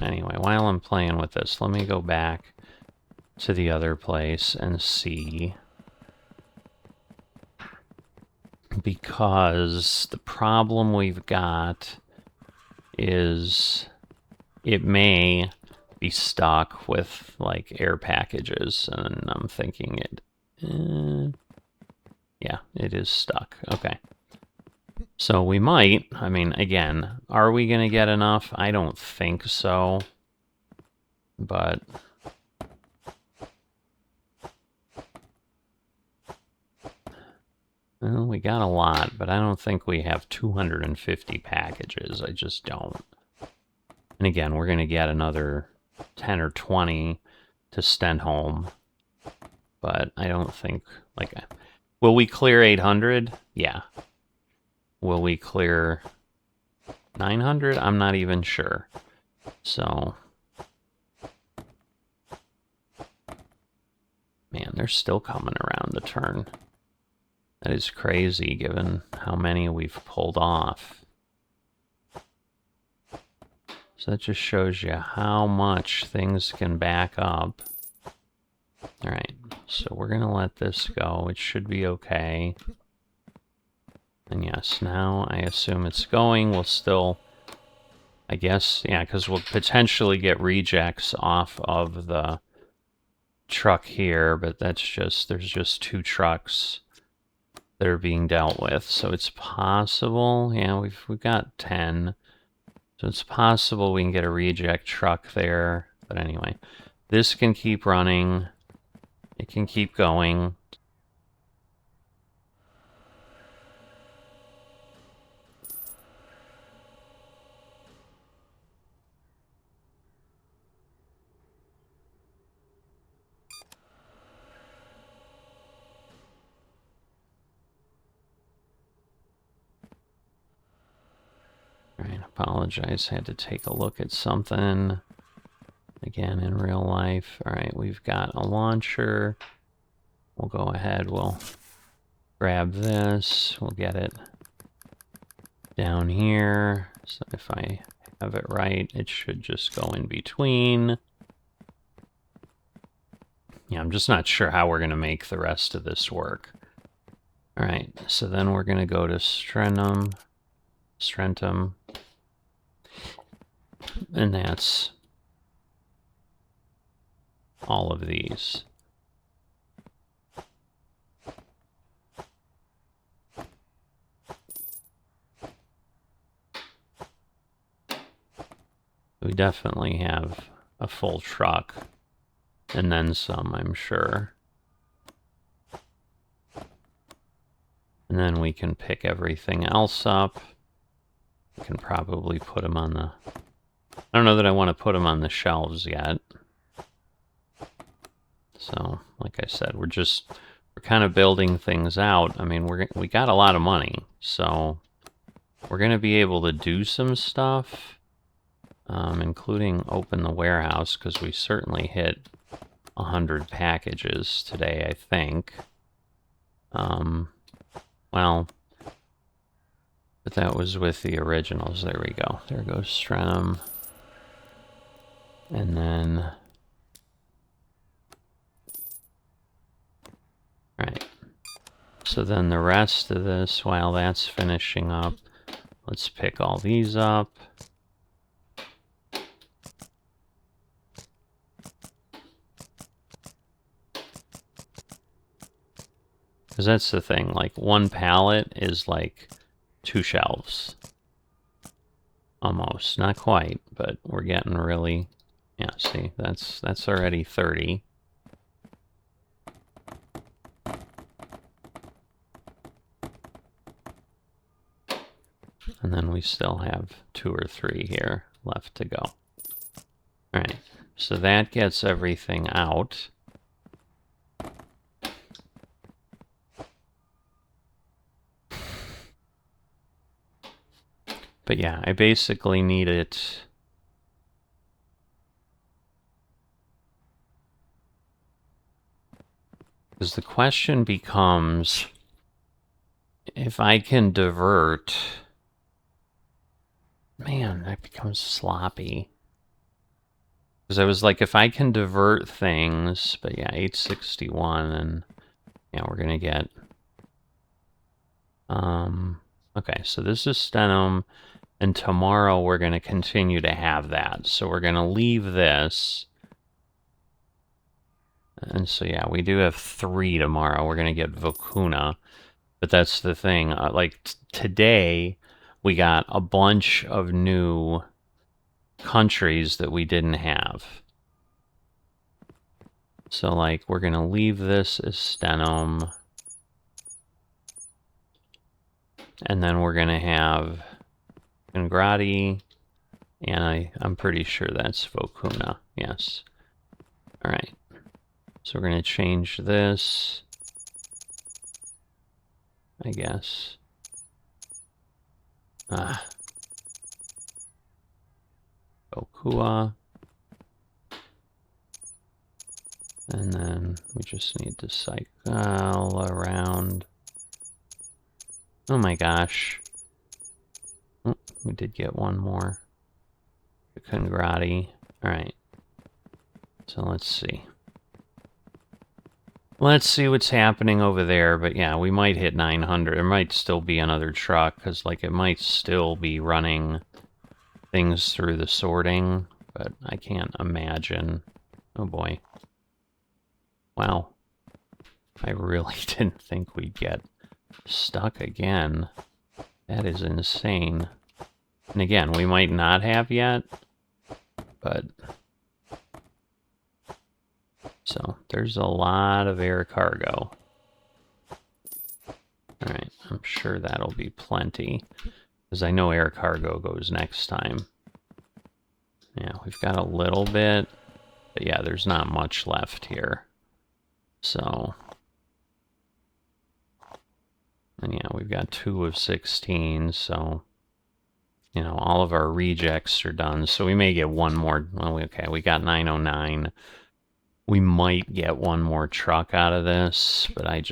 Anyway, while I'm playing with this, let me go back to the other place and see. because the problem we've got is it may be stuck with like air packages, and I'm thinking yeah, it is stuck. Okay. So we might, I mean, again, are we going to get enough? I don't think so. But well, we got a lot, but I don't think we have 250 packages. I just don't. And again, we're going to get another 10 or 20 to Stenholm. But I don't think, like, will we clear 800? Yeah. Will we clear 900? I'm not even sure. So, man, they're still coming around the turn. That is crazy, given how many we've pulled off. So that just shows you how much things can back up. All right, so we're going to let this go. It should be okay. And yes, now I assume it's going. We'll still, I guess, yeah, because we'll potentially get rejects off of the truck here, but that's just, there's just 2 trucks that are being dealt with. So it's possible, yeah, we've got 10. So it's possible we can get a reject truck there. But anyway, this can keep running. It can keep going. All right, apologize. Had to take a look at something. Again, in real life. All right, we've got a launcher. We'll go ahead. We'll grab this. We'll get it down here. So if I have it right, it should just go in between. Yeah, I'm just not sure how we're going to make the rest of this work. All right, so then we're going to go to Strentum, and that's all of these. We definitely have a full truck, and then some, I'm sure. And then we can pick everything else up. We can probably put them on the... I don't know that I want to put them on the shelves yet. So, like I said, we're kind of building things out. I mean, we got a lot of money, so we're going to be able to do some stuff, including open the warehouse, because we certainly hit 100 packages today, I think. Well, but that was with the originals. There we go. There goes Strenum. And then... Right. So then the rest of this, while that's finishing up, let's pick all these up. Because that's the thing, like, one pallet is like 2 shelves. Almost. Not quite, but we're getting really... Yeah, see, that's already 30. And then we still have 2 or 3 here left to go. Alright, so that gets everything out. But yeah, I basically need it... Because the question becomes, if I can divert... Man, that becomes sloppy. Because I was like, if I can divert things... But yeah, 861, and yeah, we're going to get... Okay, so this is Stenum, and tomorrow we're going to continue to have that. So we're going to leave this. And so, yeah, we do have 3 tomorrow. We're going to get Vocuna. But that's the thing. Like, today, we got a bunch of new countries that we didn't have. So, like, we're going to leave this as Stenum. And then we're going to have Ingrati. And I'm pretty sure that's Vocuna. Yes. All right. So we're going to change this, I guess. Okua. And then we just need to cycle around. Oh my gosh. Oh, we did get one more. The Congrati. Alright. So let's see. Let's see what's happening over there, but yeah, we might hit 900. There might still be another truck, because like it might still be running things through the sorting, but I can't imagine. Oh boy. Wow. I really didn't think we'd get stuck again. That is insane. And again, we might not have yet, but... So, there's a lot of air cargo. Alright, I'm sure that'll be plenty. Because I know air cargo goes next time. Yeah, we've got a little bit. But yeah, there's not much left here. So... And yeah, we've got 2 of 16, so... You know, all of our rejects are done. So we may get one more... Well, okay, we got 909. We might get one more truck out of this, but I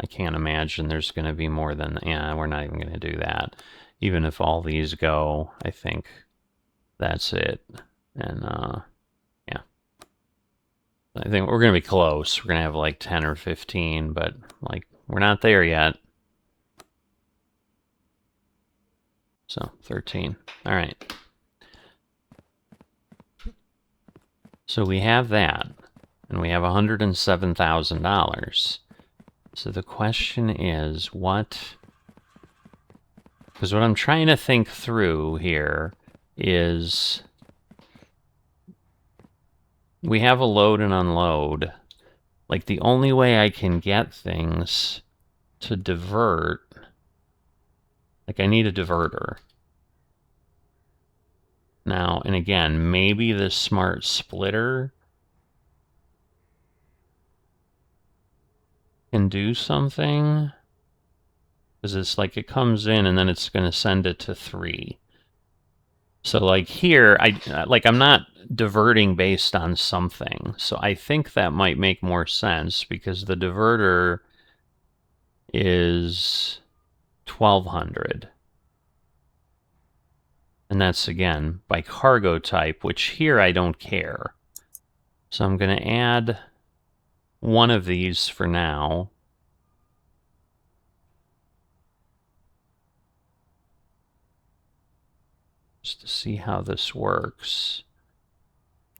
can't imagine there's going to be more than... Yeah, we're not even going to do that. Even if all these go, I think that's it. And, yeah. I think we're going to be close. We're going to have like 10 or 15, but, like, we're not there yet. So, 13. All right. So we have that. And we have $107,000. So the question is, what... Because what I'm trying to think through here is... We have a load and unload. Like, the only way I can get things to divert... Like, I need a diverter. Now, and again, maybe the smart splitter can do something. Because it's like it comes in and then it's going to send it to 3. So like here, I'm not diverting based on something. So I think that might make more sense because the diverter is 1200. And that's, again, by cargo type, which here I don't care. So I'm going to add one of these for now. Just to see how this works.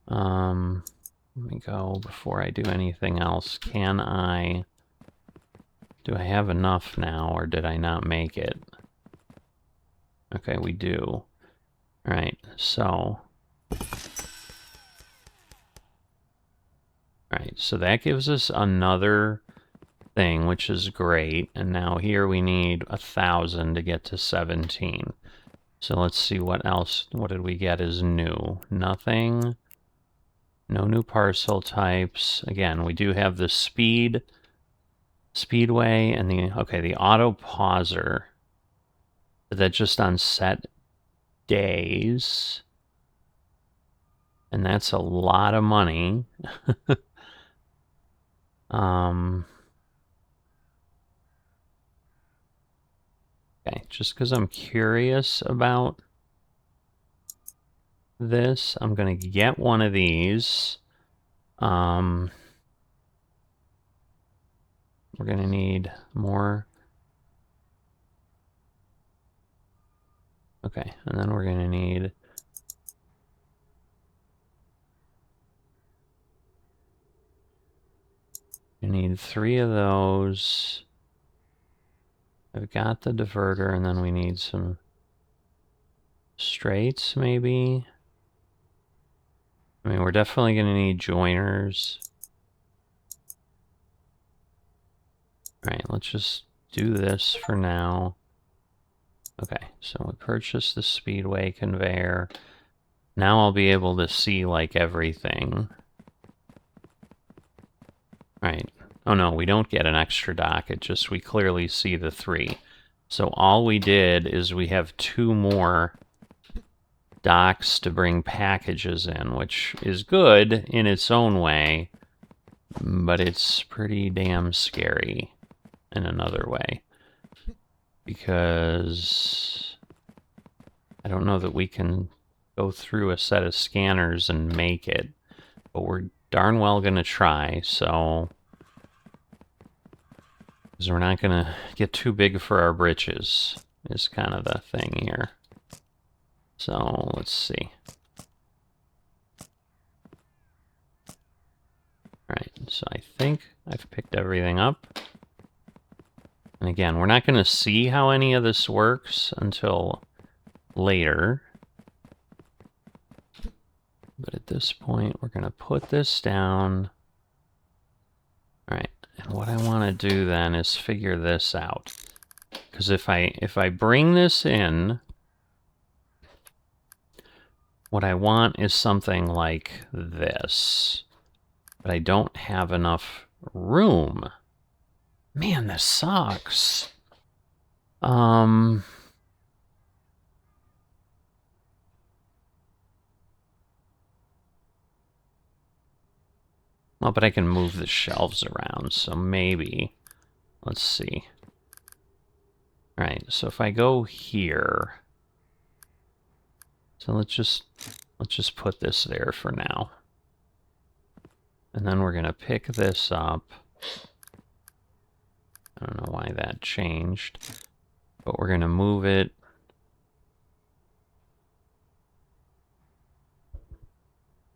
Let me go before I do anything else. Do I have enough now, or did I not make it? Okay, we do. All right, so... Alright, so that gives us another thing, which is great. And now here we need 1,000 to get to 17. So let's see what else. What did we get as new? Nothing. No new parcel types. Again, we do have the speedway and the auto pauser. But that's just on set days. And that's a lot of money. Okay, just because I'm curious about this, I'm going to get one of these. We're going to need more Okay, and then we're going to need... We need 3 of those. I've got the diverter, and then we need some straights, maybe? I mean, we're definitely going to need joiners. Alright, let's just do this for now. Okay, so we purchased the speedway conveyor. Now I'll be able to see, like, everything. Right. Oh no, we don't get an extra dock, it just, we clearly see the 3. So all we did is we have 2 more docks to bring packages in, which is good in its own way, but it's pretty damn scary in another way. Because I don't know that we can go through a set of scanners and make it, but we're darn well gonna try, so... Because we're not gonna get too big for our britches, is kind of the thing here. So, let's see. Alright, so I think I've picked everything up. And again, we're not gonna see how any of this works until later. But at this point, we're gonna put this down. Alright, and what I want to do then is figure this out. Because if I bring this in, what I want is something like this. But I don't have enough room. Man, this sucks. Well, but I can move the shelves around, so maybe. Let's see. Alright, so if I go here... So let's just put this there for now. And then we're going to pick this up. I don't know why that changed. But we're going to move it.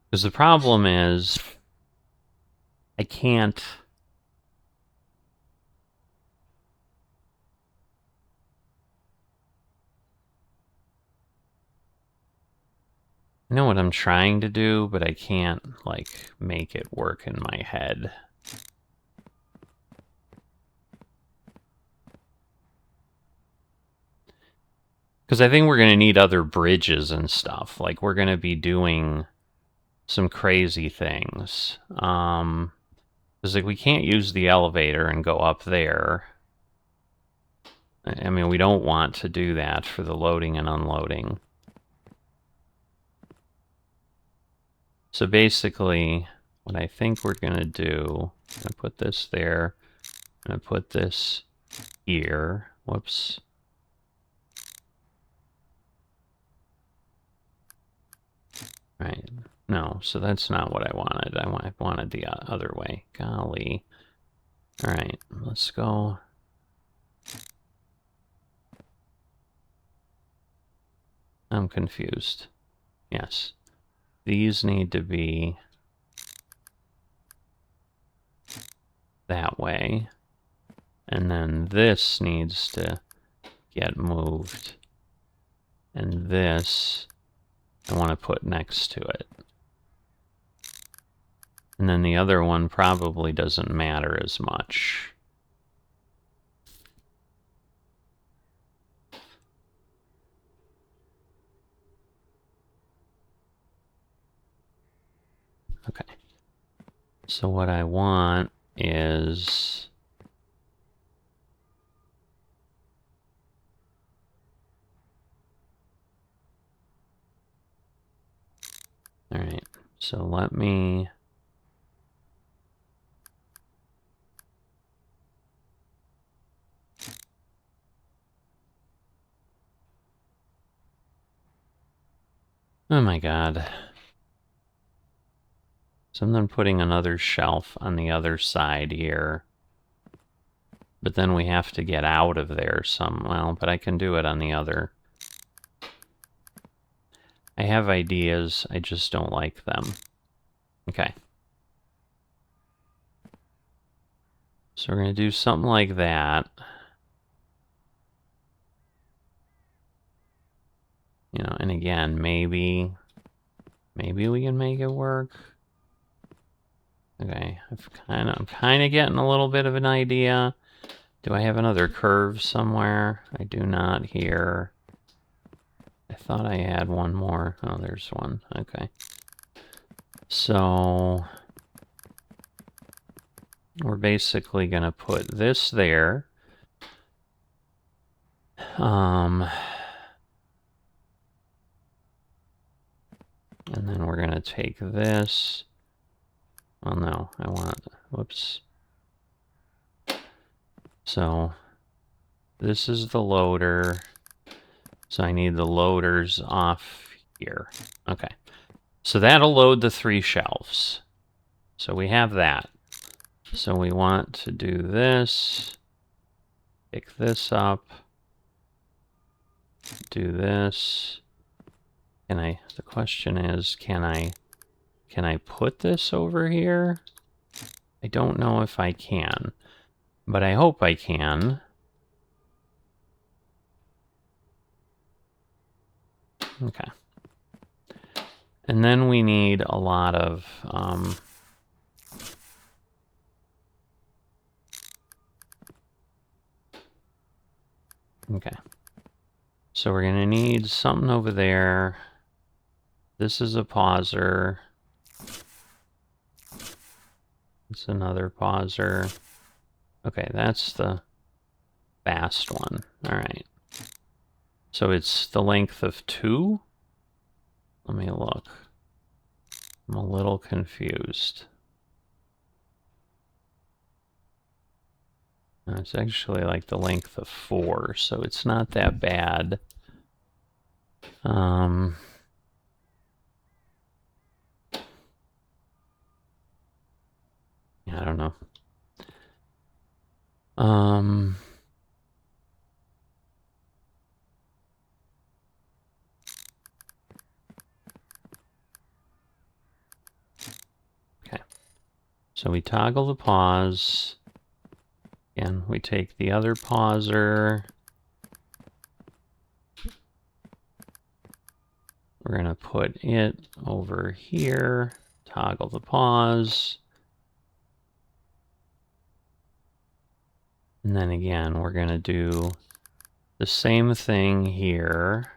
Because the problem is... I can't... I know what I'm trying to do, but I can't, like, make it work in my head. Because I think we're going to need other bridges and stuff. Like, we're going to be doing some crazy things. Because, like, we can't use the elevator and go up there. I mean, we don't want to do that for the loading and unloading. So basically, what I think we're going to do, I'm going to put this there, I'm going to put this here, whoops. Right, no, so that's not what I wanted. I wanted the other way, golly. All right, let's go. I'm confused. Yes. These need to be that way. And then this needs to get moved. And this I want to put next to it. And then the other one probably doesn't matter as much. Okay. So what I want is... All right, so let me... Oh my god. So I'm then putting another shelf on the other side here. But then we have to get out of there some... Well, but I can do it on the other I have ideas, I just don't like them. Okay. So we're going to do something like that. You know, and again, maybe we can make it work. Okay, I'm kind of getting a little bit of an idea. Do I have another curve somewhere? I do not here. I thought I had one more. Oh, there's one. Okay. So we're basically going to put this there. And then we're going to take this. Oh, no, I want, whoops. So this is the loader. So I need the loaders off here. Okay. So that'll load the 3 shelves. So we have that. So we want to do this. Pick this up. Do this. The question is, can I put this over here? I don't know if I can, but I hope I can. Okay. And then we need a lot of, okay. So we're gonna need something over there. This is a pauser. It's another pauser. Okay, that's the fast one. All right. So it's the length of 2? Let me look. I'm a little confused. It's actually like the length of 4, so it's not that bad. I don't know. Okay. So we toggle the pause. Again, we take the other pauser. We're going to put it over here. Toggle the pause. And then again, we're going to do the same thing here,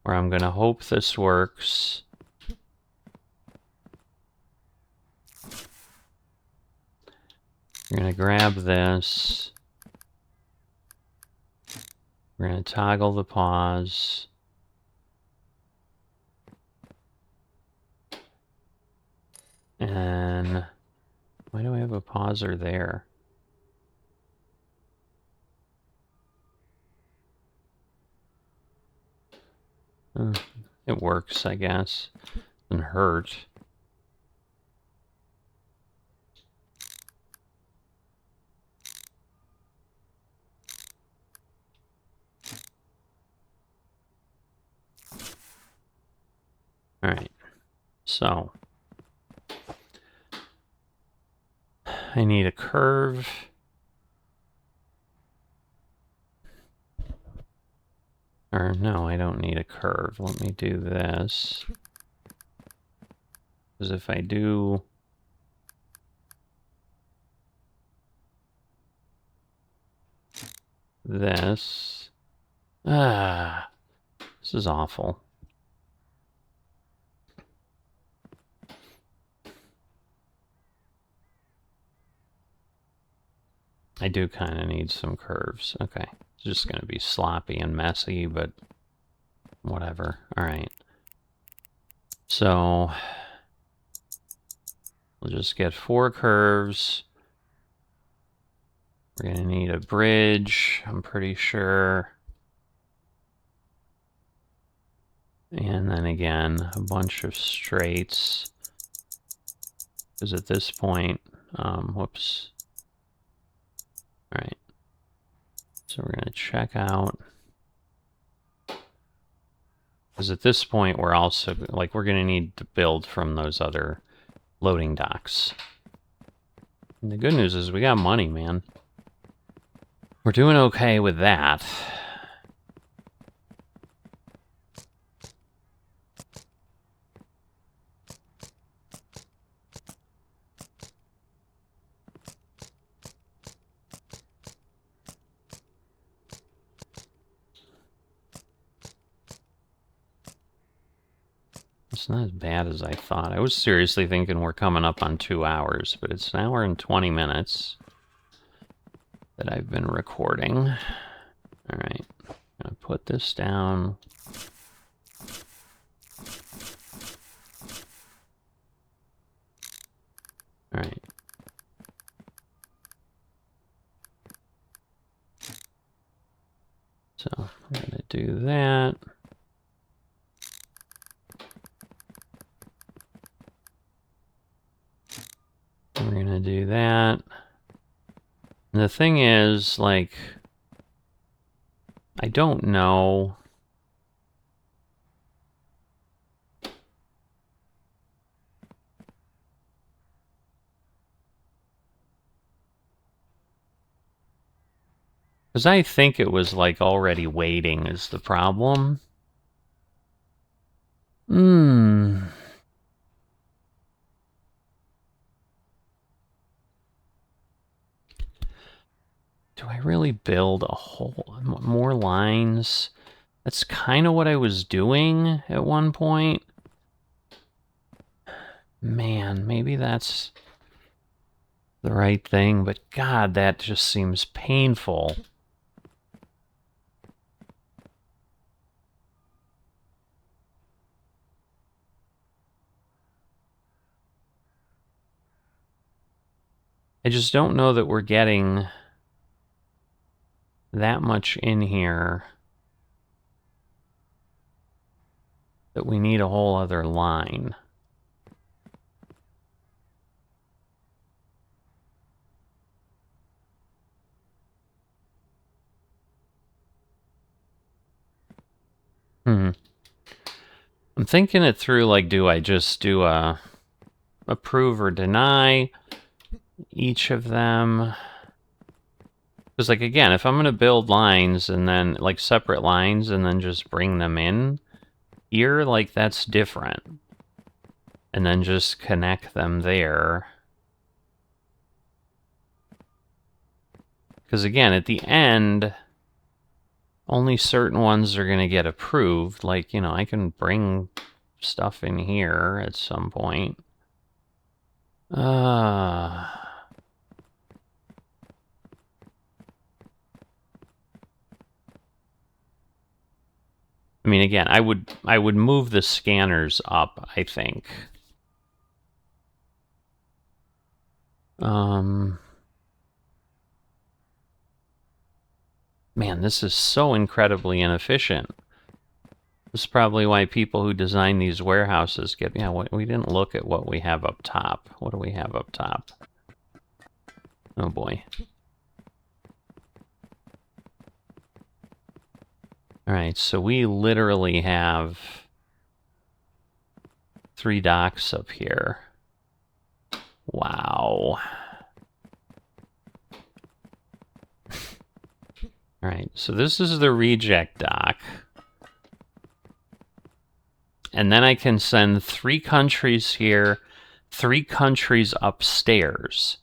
where I'm going to hope this works. We're going to grab this. We're going to toggle the pause. And why do I have a pauser there? It works, I guess. Doesn't hurt. All right. So I need a curve. Or no, I don't need a curve. Let me do this. Because if I do this, this is awful. I do kind of need some curves. Okay, it's just going to be sloppy and messy, but whatever. All right. So we'll just get 4 curves. We're going to need a bridge, I'm pretty sure. And then again, a bunch of straights. Because at this point, whoops. All right. So we're going to check out. Because at this point, we're also, like, we're going to need to build from those other loading docks. And the good news is we got money, man. We're doing okay with that. It's not as bad as I thought. I was seriously thinking we're coming up on 2 hours, but it's an hour and 20 minutes that I've been recording. All right, I'm gonna put this down. All right. So we're gonna do that. We're gonna do that. And the thing is, like, I don't know. Because I think it was, like, already waiting is the problem. Do I really build a whole... more lines? That's kind of what I was doing at one point. Man, maybe that's the right thing, but God, that just seems painful. I just don't know that we're getting that much in here that we need a whole other line. I'm thinking it through, like, do I just do a approve or deny each of them? Because, like, again, if I'm going to build lines and then, like, separate lines and then just bring them in here, like, that's different. And then just connect them there. Because, again, at the end, only certain ones are going to get approved. Like, you know, I can bring stuff in here at some point. I mean, again, I would move the scanners up, I think. Man, this is so incredibly inefficient. This is probably why people who design these warehouses get... Yeah, we didn't look at what we have up top. What do we have up top? Oh, boy. All right, so we literally have 3 docks up here. Wow. All right, so this is the reject dock. And then I can send 3 countries here, 3 countries upstairs.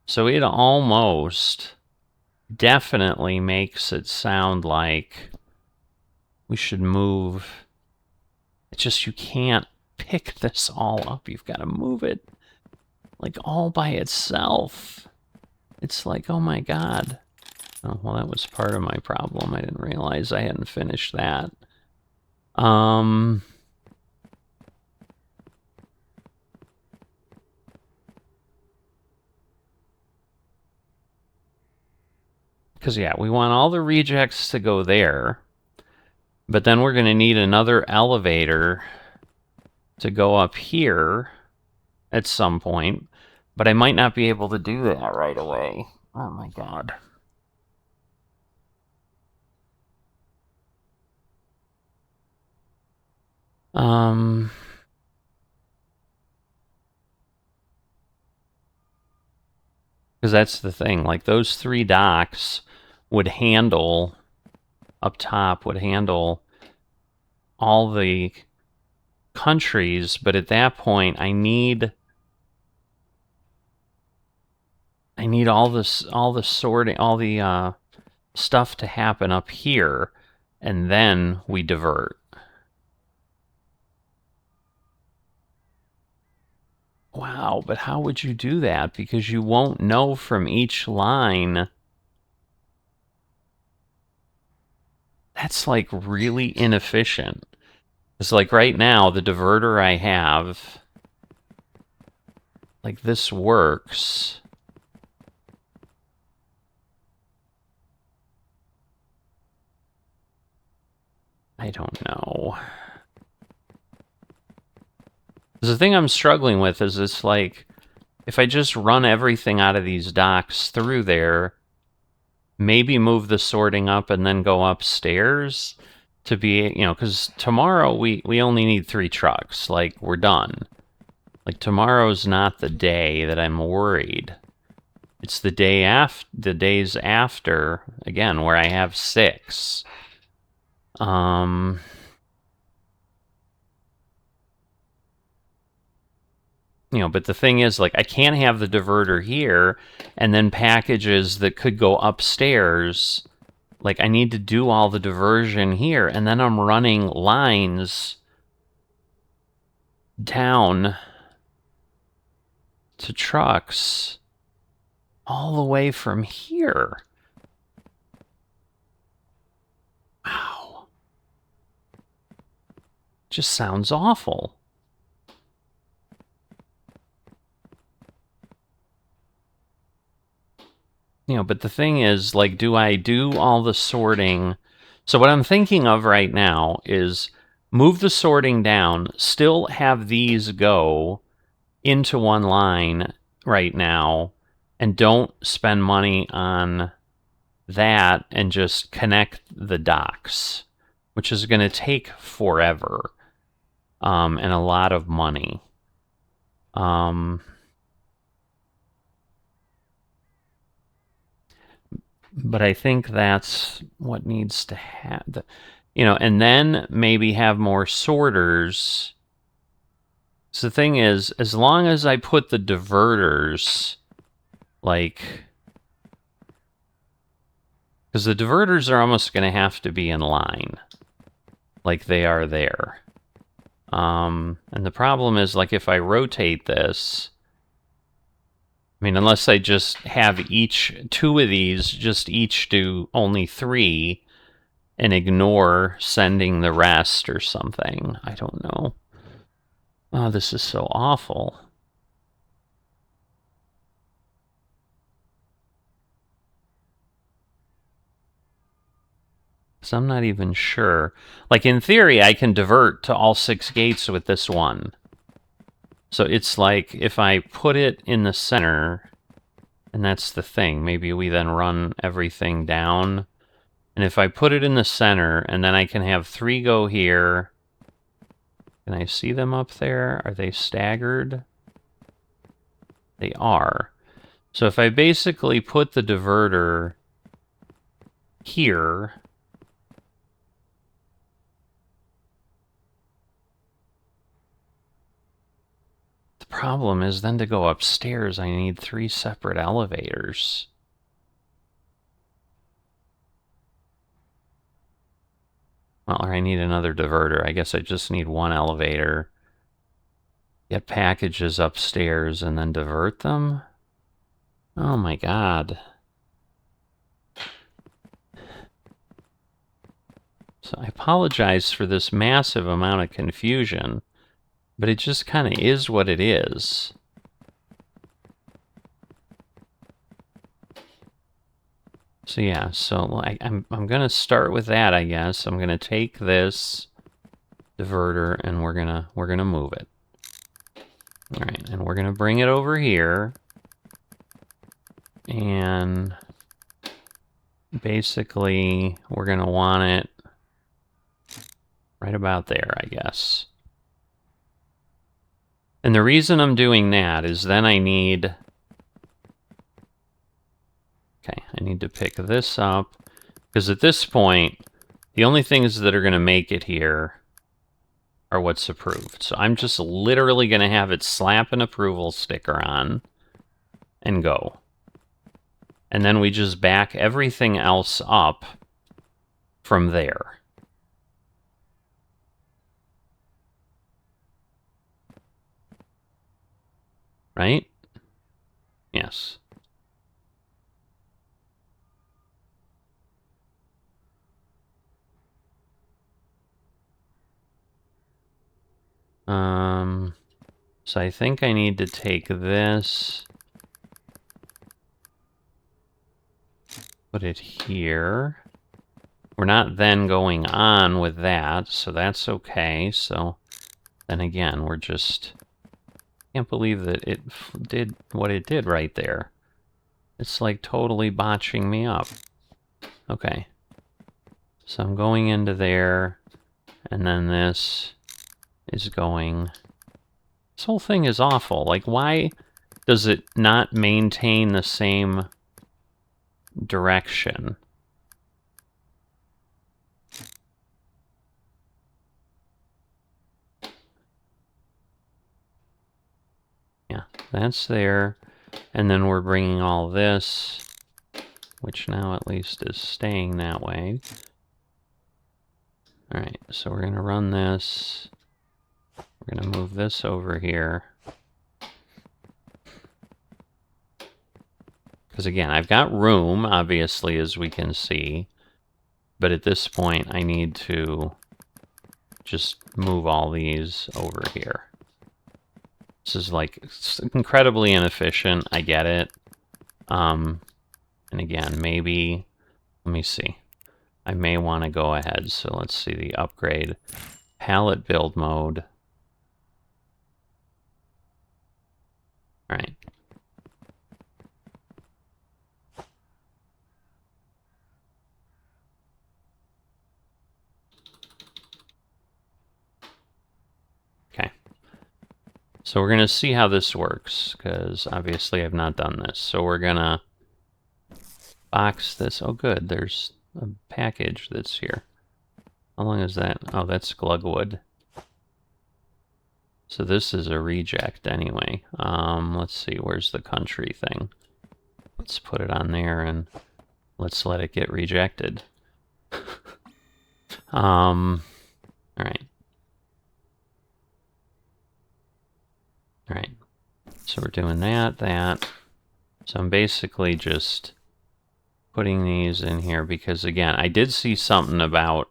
So it almost definitely makes it sound like we should move. It's just you can't pick this all up. You've got to move it, like, all by itself. It's like, oh my God. Oh, well, that was part of my problem. I didn't realize I hadn't finished that. Because, yeah, we want all the rejects to go there. But then we're going to need another elevator to go up here at some point. But I might not be able to do that right away. Oh, my God. Because that's the thing. Like, those 3 docks would handle, up top, would handle all the countries, but at that point, I need all the sorting, all the stuff to happen up here, and then we divert. Wow, but how would you do that? Because you won't know from each line. That's like really inefficient. It's like right now, the diverter I have, like this works. I don't know. The thing I'm struggling with is it's like, if I just run everything out of these docks through there, maybe move the sorting up and then go upstairs to be, because tomorrow we only need 3 trucks. Like, we're done. Like, tomorrow's not the day that I'm worried. It's the days after, again, where I have 6. But the thing is, like, I can't have the diverter here and then packages that could go upstairs. Like, I need to do all the diversion here, and then I'm running lines down to trucks all the way from here. Wow. Just sounds awful. But the thing is, like, do I do all the sorting? So what I'm thinking of right now is move the sorting down, still have these go into one line right now, and don't spend money on that, and just connect the docks, which is going to take forever, and a lot of money. But I think that's what needs to happen. And then maybe have more sorters. So the thing is, as long as I put the diverters, like, because the diverters are almost going to have to be in line, like they are there. And the problem is, like, if I rotate this, I mean, unless I just have 2 of these, just each do only 3, and ignore sending the rest or something. I don't know. Oh, this is so awful. So I'm not even sure. Like, in theory, I can divert to all 6 gates with this one. So it's like, if I put it in the center, and that's the thing, maybe we then run everything down. And if I put it in the center, and then I can have 3 go here. Can I see them up there? Are they staggered? They are. So if I basically put the diverter here, the problem is then to go upstairs, I need 3 separate elevators. Well, or I need another diverter. I guess I just need 1 elevator. Get packages upstairs and then divert them? Oh my god. So I apologize for this massive amount of confusion, but it just kind of is what it is. So yeah, so I'm gonna start with that, I guess. I'm gonna take this diverter and we're gonna move it. All right, and we're gonna bring it over here, and basically we're gonna want it right about there, I guess. And the reason I'm doing that is then I need... Okay, I need to pick this up, because at this point, the only things that are going to make it here are what's approved. So I'm just literally going to have it slap an approval sticker on and go. And then we just back everything else up from there. Right? Yes. So I think I need to take this, put it here. We're not then going on with that, so that's okay. So then again, we're just... Can't believe that it did what it did right there. It's like totally botching me up. Okay. So I'm going into there, and then this is going... This whole thing is awful. Like, why does it not maintain the same direction? Yeah, that's there. And then we're bringing all this, which now at least is staying that way. All right, so we're going to run this. We're going to move this over here. Because again, I've got room, obviously, as we can see. But at this point, I need to just move all these over here. This is like incredibly inefficient. I get it. And again, maybe, let me see. I may want to go ahead. So let's see the upgrade. Palette build mode. All right. Okay. So we're going to see how this works, because obviously I've not done this. So we're going to box this. Oh, good. There's a package that's here. How long is that? Oh, that's Glugwood. So this is a reject anyway. Let's see. Where's the country thing? Let's put it on there and let's let it get rejected. All right. All right. So we're doing that. So I'm basically just putting these in here because, again, I did see something about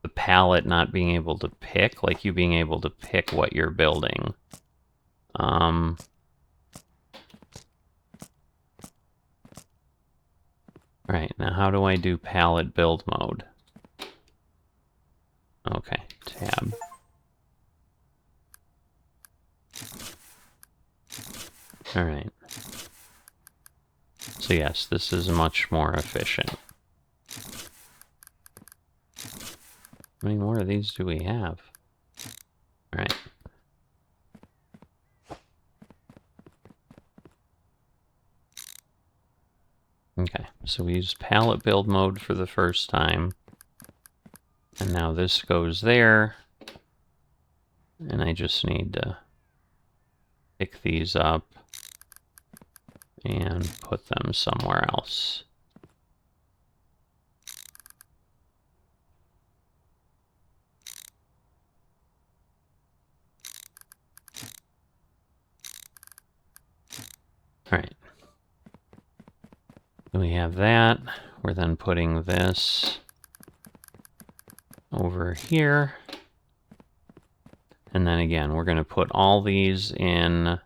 the palette not being able to pick, like you being able to pick what you're building. All right, now how do I do palette build mode? Okay, tab. All right. So yes, this is much more efficient. How many more of these do we have? All right. Okay, so we use palette build mode for the first time. And now this goes there. And I just need to pick these up and put them somewhere else. All right. Then we have that. We're then putting this over here. And then again, we're going to put all these in.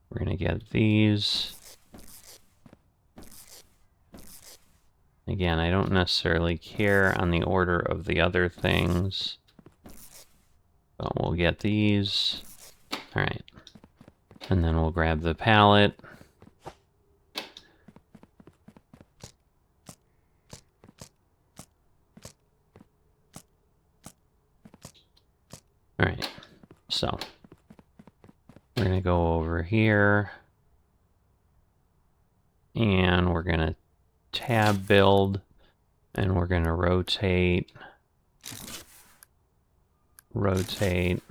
We're going to get these. Again, I don't necessarily care on the order of the other things. But we'll get these. All right. And then we'll grab the palette. So we're going to go over here, and we're going to tab build, and we're going to rotate, rotate,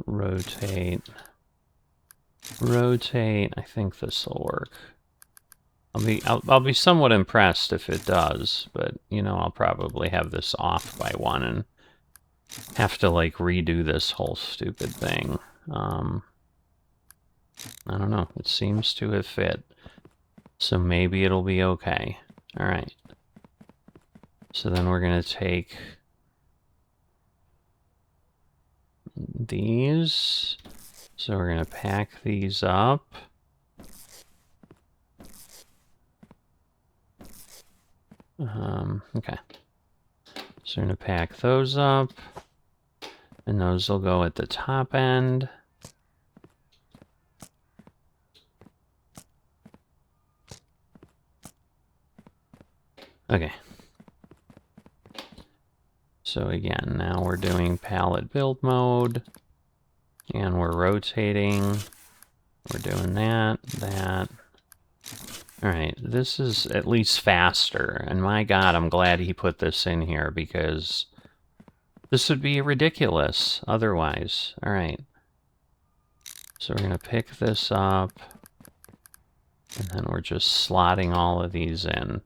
rotate, rotate. I think this will work. I'll be somewhat impressed if it does, but you know, I'll probably have this off by 1 and have to like redo this whole stupid thing. I don't know. It seems to have fit, so maybe it'll be okay. All right. So then we're gonna take these. So we're gonna pack these up. Okay. So we're gonna pack those up, and those will go at the top end. Okay. So again, now we're doing pallet build mode, and we're rotating. We're doing that, that. All right, this is at least faster, and my God, I'm glad he put this in here because this would be ridiculous otherwise. All right, so we're gonna pick this up, and then we're just slotting all of these in.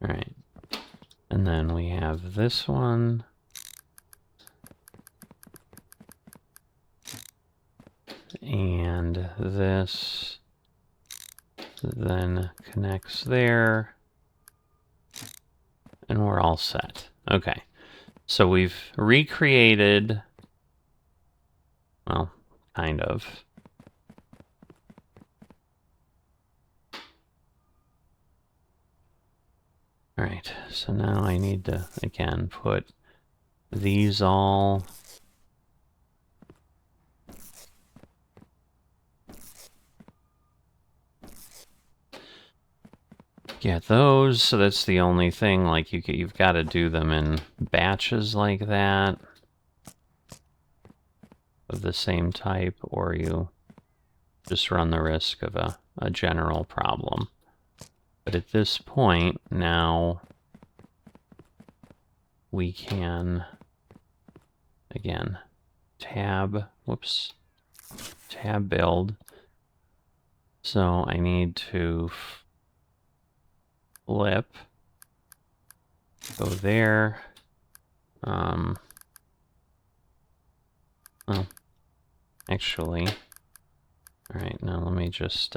All right, and then we have this one. And this then connects there, and we're all set. Okay, so we've recreated, well, kind of. All right, so now I need to, again, put these all get those, so that's the only thing, like you've got to do them in batches like that of the same type, or you just run the risk of a general problem. But at this point, now we can, again, tab, whoops, tab build. So I need to flip, go there. Well, actually, all right, now let me just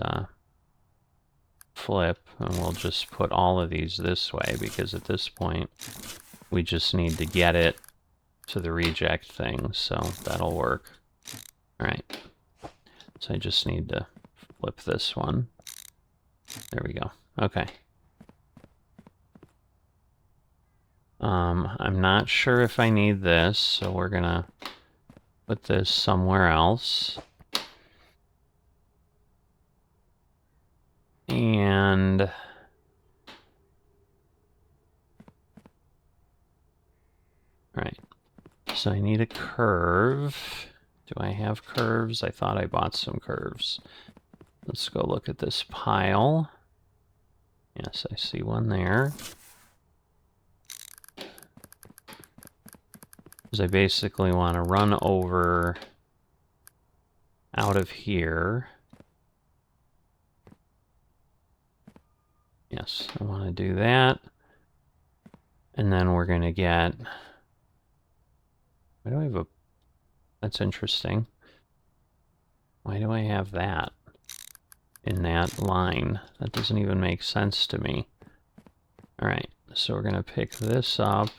flip, and we'll just put all of these this way, because at this point, we just need to get it to the reject thing, so that'll work. All right, so I just need to flip this one. There we go. Okay. I'm not sure if I need this, so we're gonna put this somewhere else. And all right, so I need a curve. Do I have curves? I thought I bought some curves. Let's go look at this pile. Yes, I see one there. Because I basically want to run over out of here. Yes, I want to do that. And then we're going to get... Why do I have a... That's interesting. Why do I have that in that line? That doesn't even make sense to me. All right, so we're going to pick this up.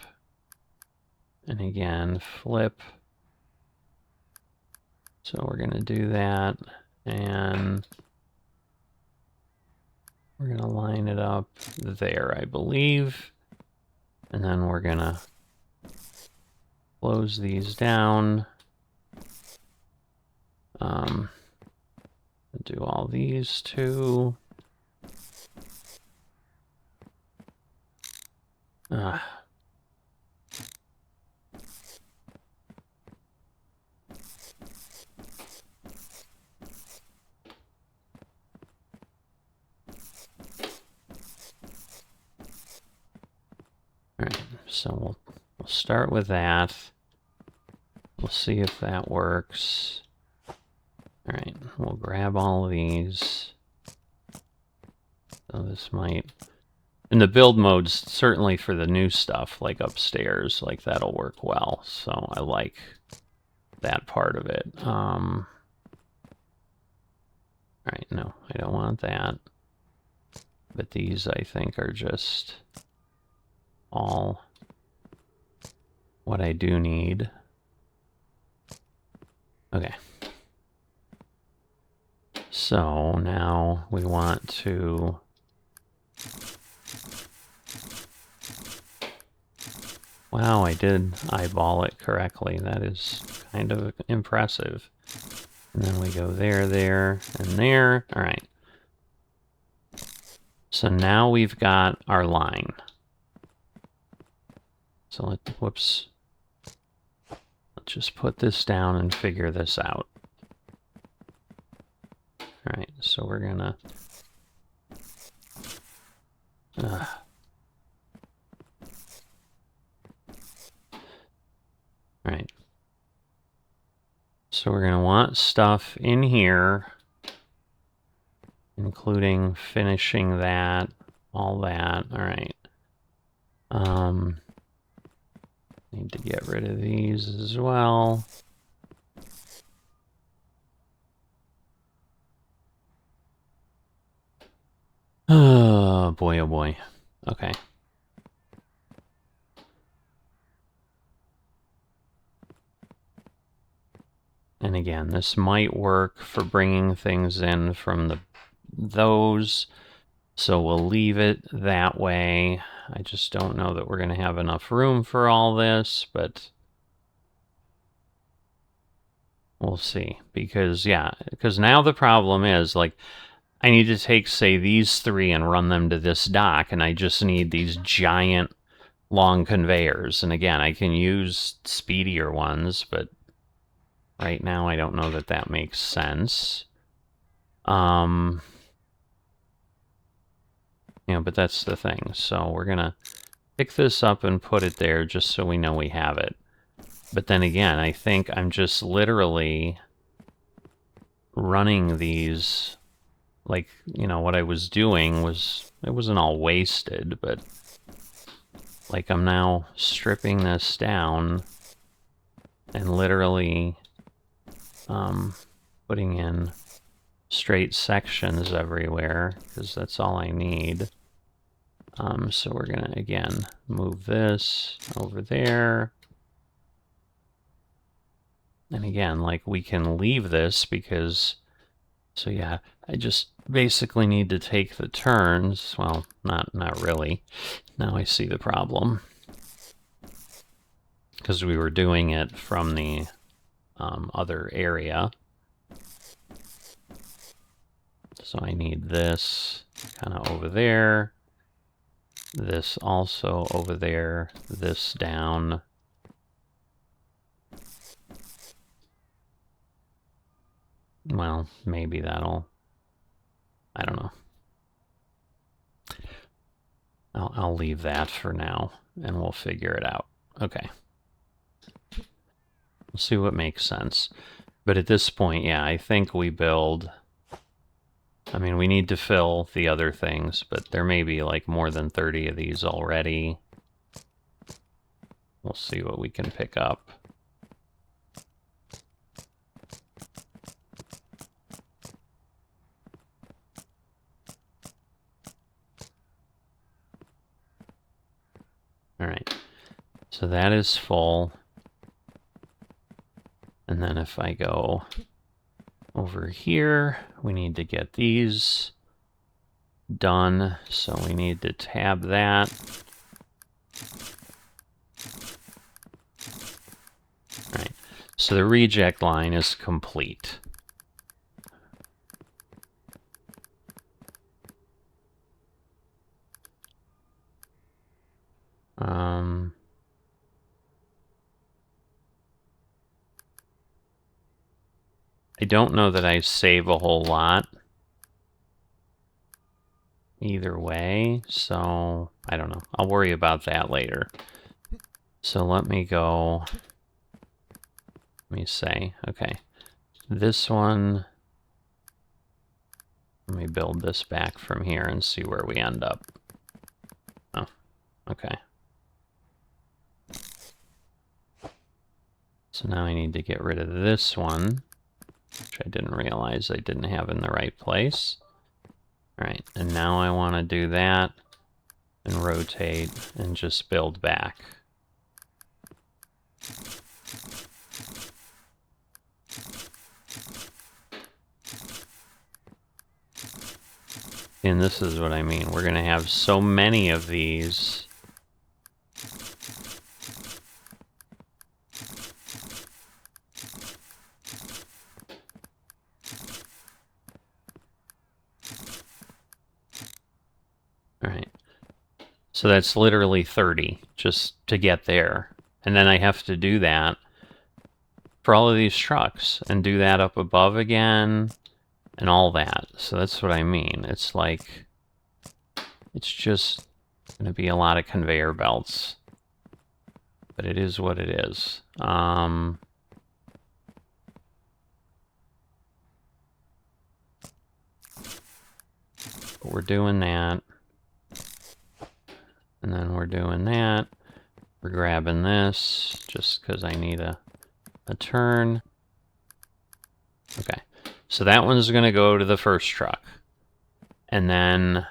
And again, flip. So we're going to do that. And we're going to line it up there, I believe. And then we're gonna close these down. Do all these too. All right, so we'll start with that. We'll see if that works. All right, we'll grab all of these. So this might, in the build modes, certainly for the new stuff, like upstairs, like that'll work well. So I like that part of it. All right, no, I don't want that. But these, I think, are just all what I do need. Okay. So now we want to wow, I did eyeball it correctly. That is kind of impressive. And then we go there, there, and there. All right. So now we've got our line. So whoops. Let's just put this down and figure this out. All right, so we're gonna all right. So we're gonna want stuff in here, including finishing that, all that. All right. Need to get rid of these as well. Oh boy, oh boy. Okay. And again, this might work for bringing things in from those, so we'll leave it that way. I just don't know that we're going to have enough room for all this, but we'll see. Because, yeah, because now the problem is, like, I need to take, say, these three and run them to this dock, and I just need these giant long conveyors. And again, I can use speedier ones, but right now I don't know that that makes sense. You know, but that's the thing. So we're gonna pick this up and put it there just so we know we have it. But then again, I think I'm just literally running these, like, you know, what I was doing was, it wasn't all wasted, but like I'm now stripping this down and literally putting in straight sections everywhere, because that's all I need. So we're gonna, again, move this over there. And again, like, we can leave this because, so yeah, I just basically need to take the turns. Well, not really. Now I see the problem. Because we were doing it from the other area. So I need this kind of over there. This also over there. This down. Well, maybe that'll, I don't know. I'll leave that for now, and we'll figure it out. Okay. We'll see what makes sense. But at this point, yeah, I think we build, I mean, we need to fill the other things, but there may be like more than 30 of these already. We'll see what we can pick up. All right, so that is full. And then if I go over here, we need to get these done. So we need to tab that. So the reject line is complete. I don't know that I save a whole lot either way, so I don't know. I'll worry about that later. So let me go, let me say, okay, this one, let me build this back from here and see where we end up. Oh, okay. So now I need to get rid of this one, which I didn't realize I didn't have in the right place. All right, and now I want to do that and rotate and just build back. And this is what I mean. We're going to have so many of these. All right. So that's literally 30 just to get there. And then I have to do that for all of these trucks and do that up above again and all that. So that's what I mean. It's like, it's just going to be a lot of conveyor belts. But it is what it is. We're doing that. And then we're doing that. We're grabbing this just because I need a turn. Okay. So that one's going to go to the first truck. And then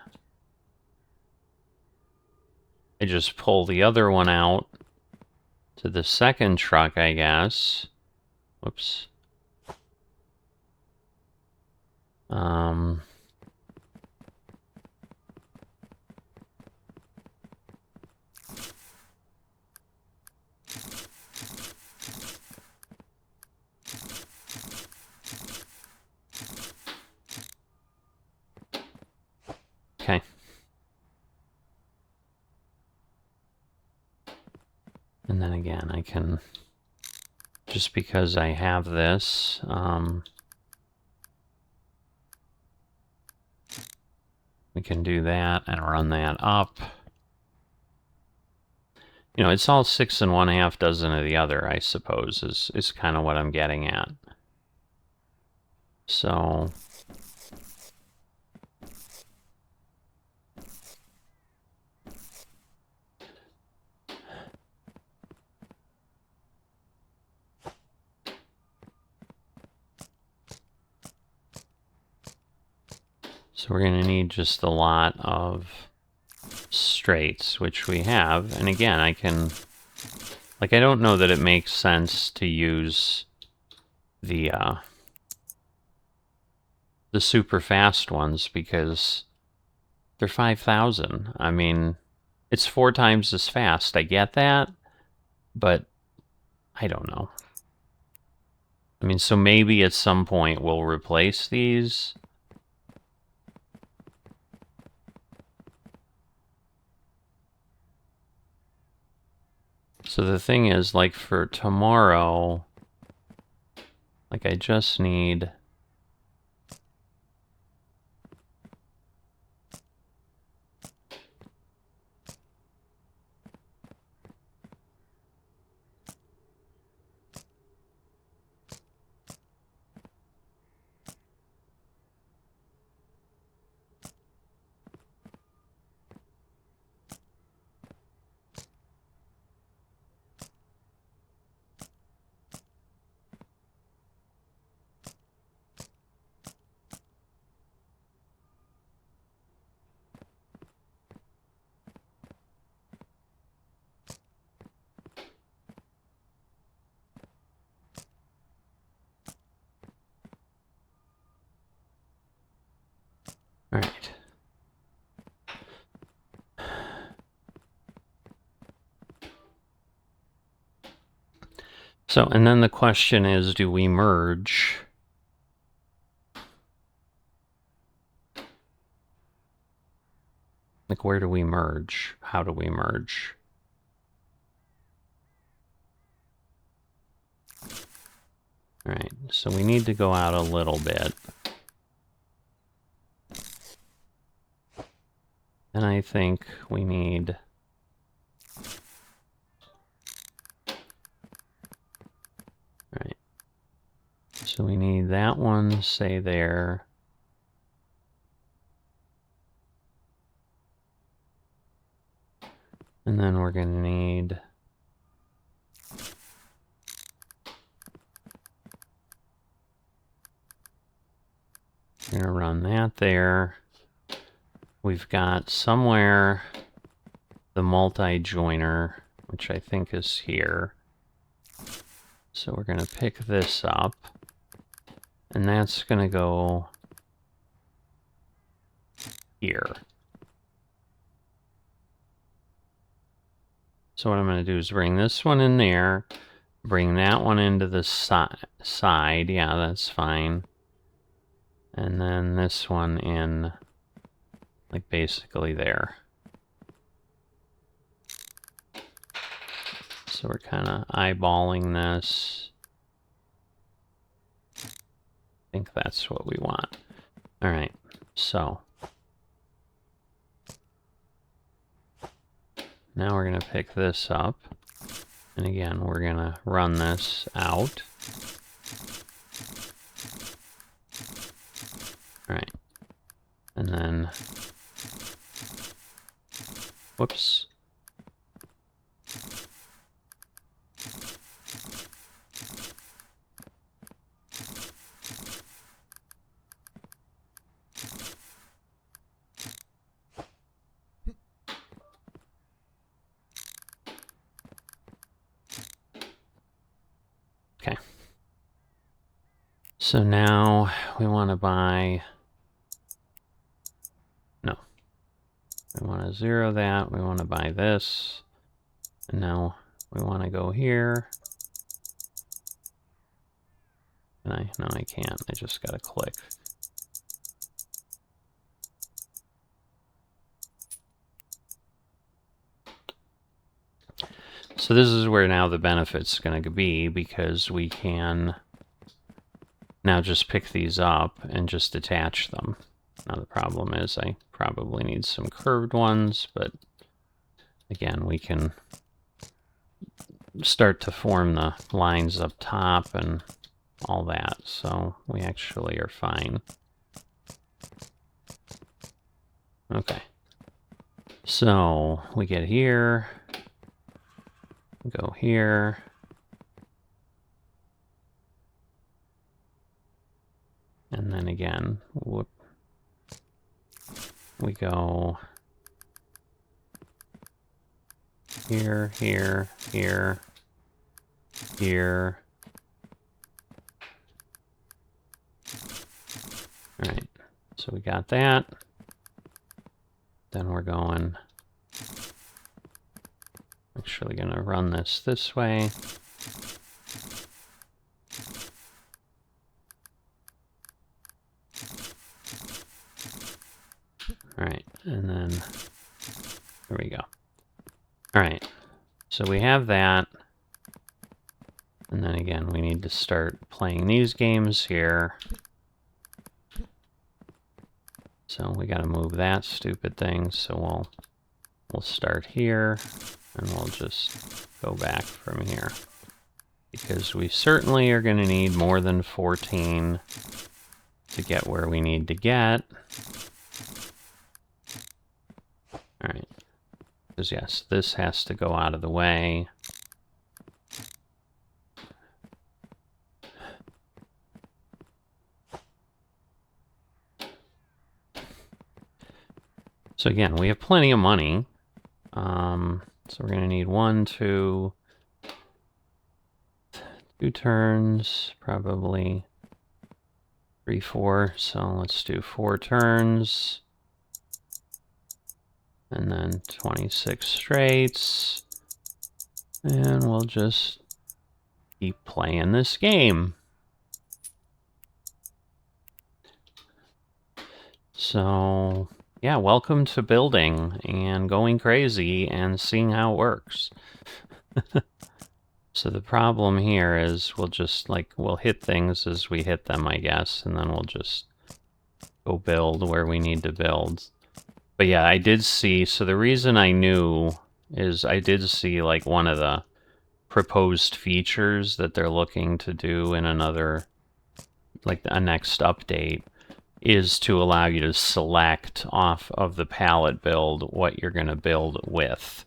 I just pull the other one out to the second truck, I guess. Whoops. Okay. And then again, I can, just because I have this, we can do that and run that up. You know, it's all 6 1/2 dozen of the other, I suppose, is kind of what I'm getting at. So we're going to need just a lot of straights, which we have. And again, I can, like, I don't know that it makes sense to use the super fast ones because they're 5,000. I mean, it's 4 times as fast. I get that, but I don't know. I mean, so maybe at some point we'll replace these. So the thing is, like, for tomorrow, like, I just need... So, and then the question is, do we merge? Like, where do we merge? How do we merge? All right, so we need to go out a little bit. And I think we need... All right. So we need that one, say there. And then we're going to need... We're going to run that there. We've got somewhere the multi-joiner, which I think is here. So we're going to pick this up. And that's going to go here. So what I'm going to do is bring this one in there, bring that one into the side. Yeah, that's fine. And then this one in, like, basically there. So we're kind of eyeballing this. I think that's what we want. All right, so now we're going to pick this up. And again, we're going to run this out. All right. And then, whoops. Okay. So now we want to buy, no, we want to zero that. We want to buy this. And now we want to go here. And no, I can't. I just got to click. So this is where now the benefit's going to be, because we can now just pick these up and just attach them. Now the problem is I probably need some curved ones, but again, we can start to form the lines up top and all that, so we actually are fine. Okay. So we get here, go here. And then again, whoop, we go here, here, here, here. All right, so we got that. Then we're going, actually going to run this way. All right, and then there we go. All right, so we have that. And then again, we need to start playing these games here. So we got to move that stupid thing. So we'll start here, and we'll just go back from here. Because we certainly are going to need more than 14 to get where we need to get. All right. Because yes, this has to go out of the way. So again, we have plenty of money. So we're going to need 1, 2, 2 turns, probably 3, 4. So let's do 4 turns. And then 26 straights. And we'll just keep playing this game. So, yeah, welcome to building and going crazy and seeing how it works. So the problem here is we'll just, like, we'll hit things as we hit them, I guess, and then we'll just go build where we need to build. But yeah, I did see, so the reason I knew is I did see, like, one of the proposed features that they're looking to do in another, like, a next update, is to allow you to select off of the palette build what you're going to build with.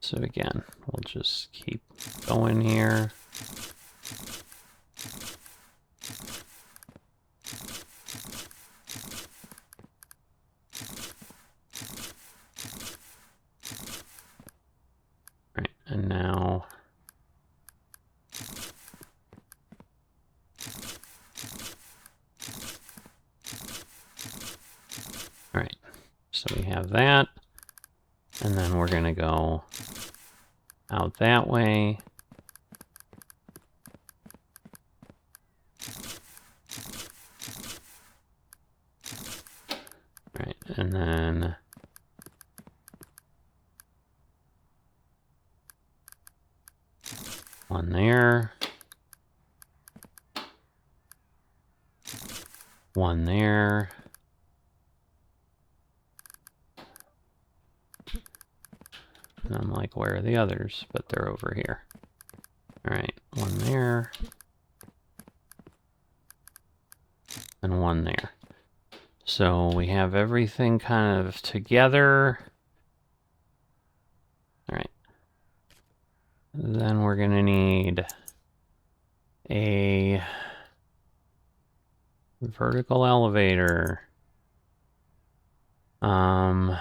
So again, we'll just keep going here. All right, and now all right, so we have that, and then we're going to go out that way. All right, and then one there, one there, and I'm like, where are the others? But they're over here. All right, one there, and one there. So we have everything kind of together. All right. Then we're going to need a vertical elevator. And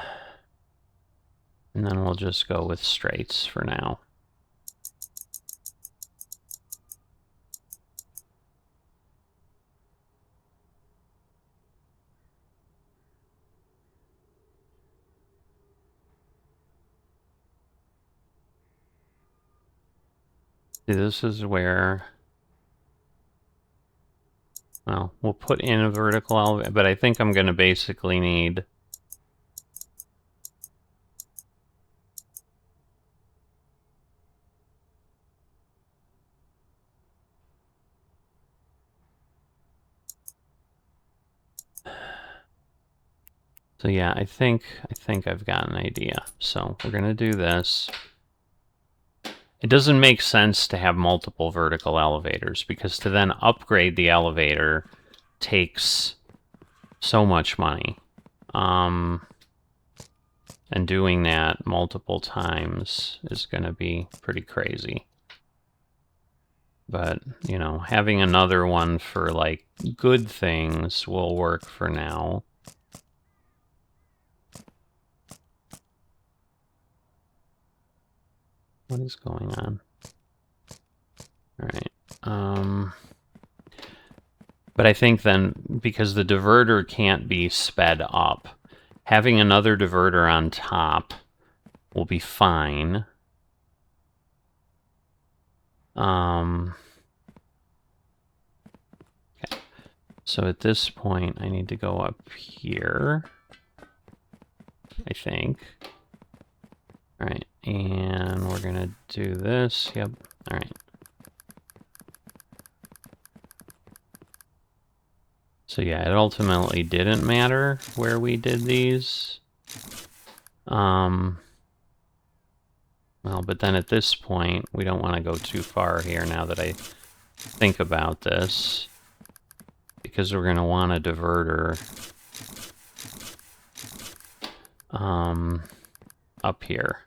then we'll just go with straights for now. See, this is where, well, we'll put in a vertical elevator, but I think I'm going to basically need so yeah, I think I've got an idea. So we're going to do this. It doesn't make sense to have multiple vertical elevators because to then upgrade the elevator takes so much money. And doing that multiple times is going to be pretty crazy. But, you know, having another one for, like, good things will work for now. What is going on? All right. But I think then, because the diverter can't be sped up, having another diverter on top will be fine. Okay. So at this point, I need to go up here, I think. All right, and we're gonna do this. Yep. All right. So yeah, it ultimately didn't matter where we did these. Well, but then at this point, we don't want to go too far here now that I think about this, because we're going to want a diverter up here.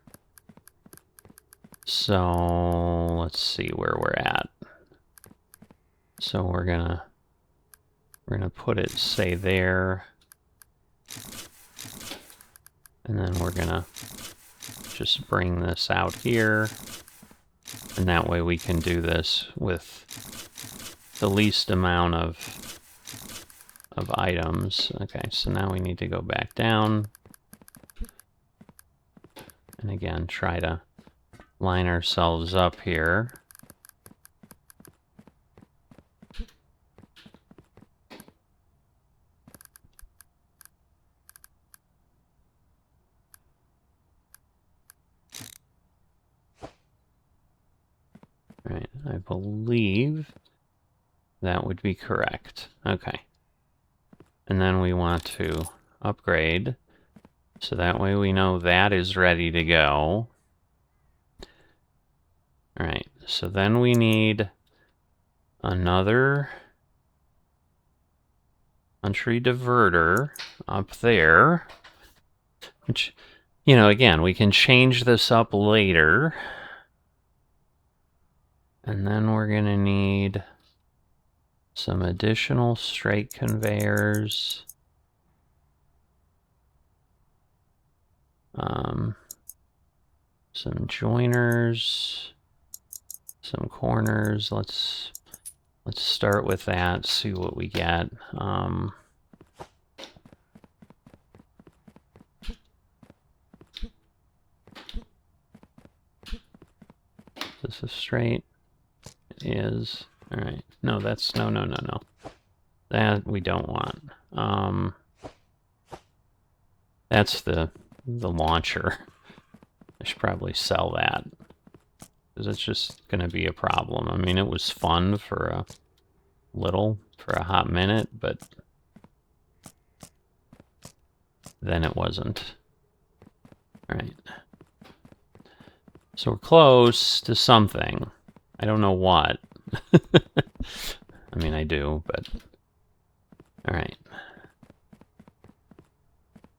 So let's see where we're at. So we're gonna put it, say, there, and then we're gonna just bring this out here, and that way we can do this with the least amount of of items. Okay, so now we need to go back down. And again, try to line ourselves up here. Right, I believe that would be correct. Okay. And then we want to upgrade, so that way we know that is ready to go. All right, so then we need another entry diverter up there, which, you know, again, we can change this up later. And then we're going to need some additional straight conveyors. Some joiners, some corners. Let's start with that, see what we get. This is straight. It is. All right. No, that's no. That we don't want. That's the launcher. I should probably sell that, because it's just going to be a problem. I mean, it was fun for a hot minute, but then it wasn't. All right. So we're close to something. I don't know what. I mean, I do, but... All right.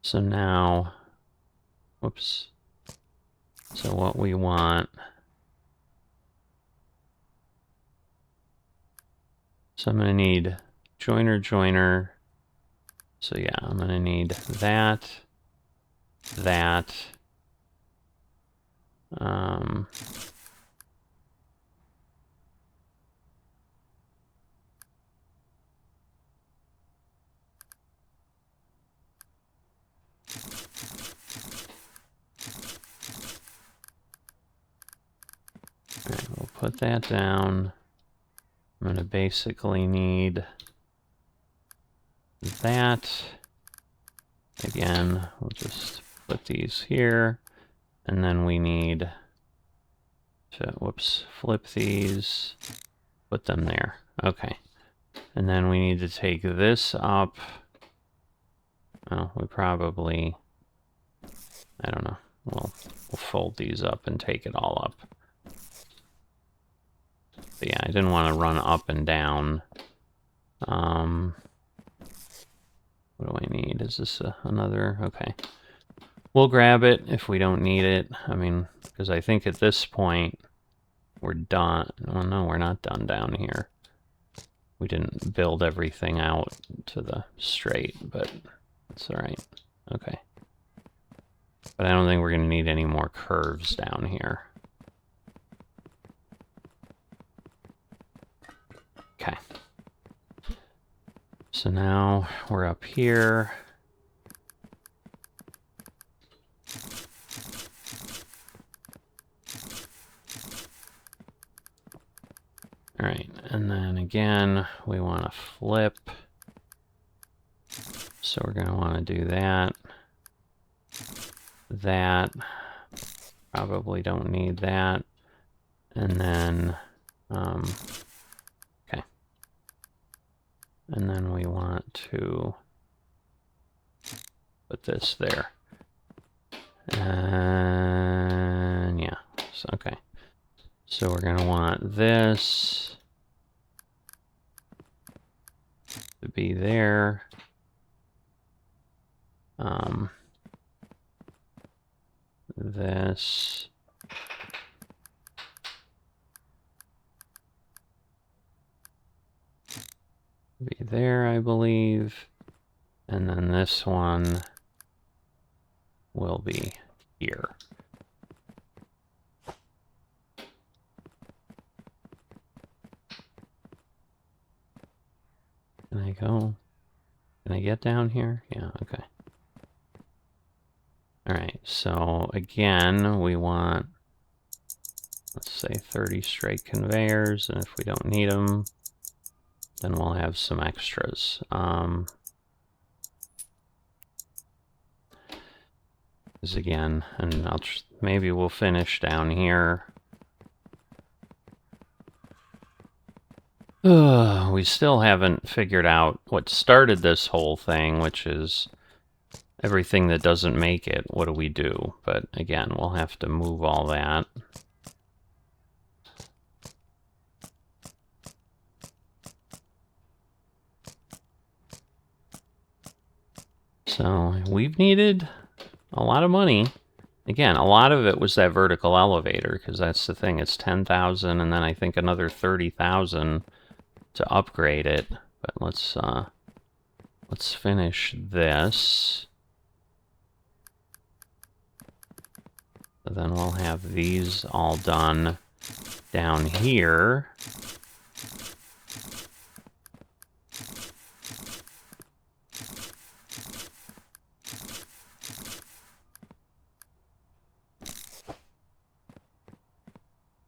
So now... Whoops. So what we want... So I'm going to need joiner. So yeah, I'm going to need that. Alright, we'll put that down. I'm going to basically need that. Again, we'll just put these here. And then we need to, whoops, flip these, put them there. Okay. And then we need to take this up. Well, we probably, I don't know. We'll fold these up and take it all up. But yeah, I didn't want to run up and down. What do I need? Is this another? Okay. We'll grab it if we don't need it. I mean, because I think at this point we're done. Well, no, we're not done down here. We didn't build everything out to the straight, but it's all right. Okay. But I don't think we're going to need any more curves down here. Okay. So now we're up here. All right, and then again, we want to flip. So we're going to want to do that. That. Probably don't need that. And then, okay. And then we want to put this there. And yeah, so, okay. So we're going to want this to be there. This. Be there, I believe. And then this one will be here. Can I go? Can I get down here? Yeah, okay. Alright, so again, we want, let's say 30 straight conveyors, and if we don't need them, then we'll have some extras. Is again, and maybe we'll finish down here. We still haven't figured out what started this whole thing, which is everything that doesn't make it, what do we do? But again, we'll have to move all that. So we've needed a lot of money. Again, a lot of it was that vertical elevator, because that's the thing. It's 10,000, and then I think another 30,000 to upgrade it. But let's finish this. So then we'll have these all done down here.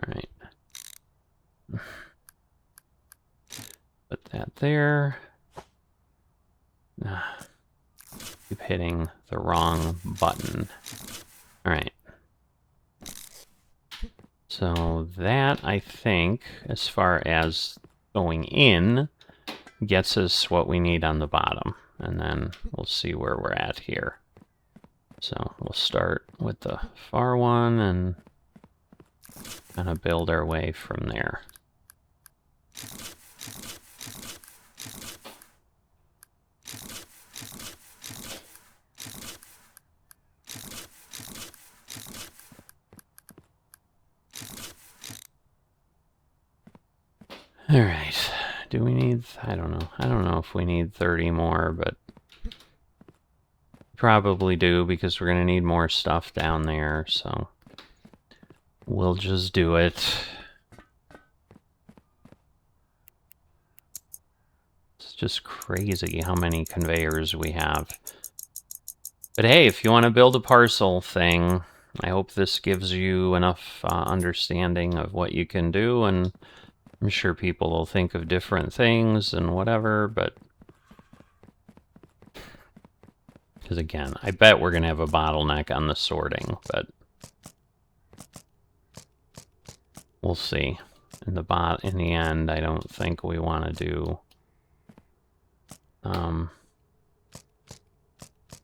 All right. Put that there. Keep hitting the wrong button. All right. So that, I think, as far as going in, gets us what we need on the bottom. And then we'll see where we're at here. So we'll start with the far one and kind of build our way from there. All right. Do we need, I don't know. I don't know if we need 30 more, but probably do, because we're going to need more stuff down there, so we'll just do it. It's just crazy how many conveyors we have. But hey, if you want to build a parcel thing, I hope this gives you enough understanding of what you can do, and I'm sure people will think of different things and whatever, but because again, I bet we're going to have a bottleneck on the sorting, but we'll see. In the end, I don't think we want to do,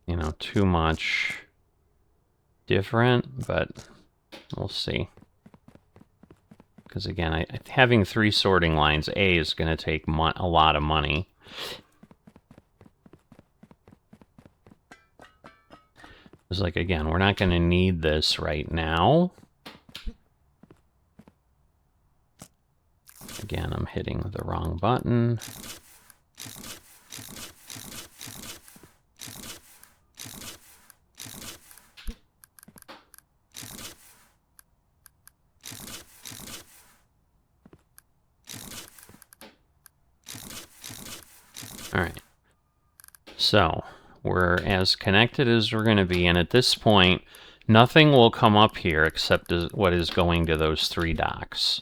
you know, too much different, but we'll see. Because again, having 3 sorting lines, A, is going to take a lot of money. It's like, again, we're not going to need this right now. Again, I'm hitting the wrong button. All right. So we're as connected as we're going to be, and at this point, nothing will come up here except what is going to those 3 docks.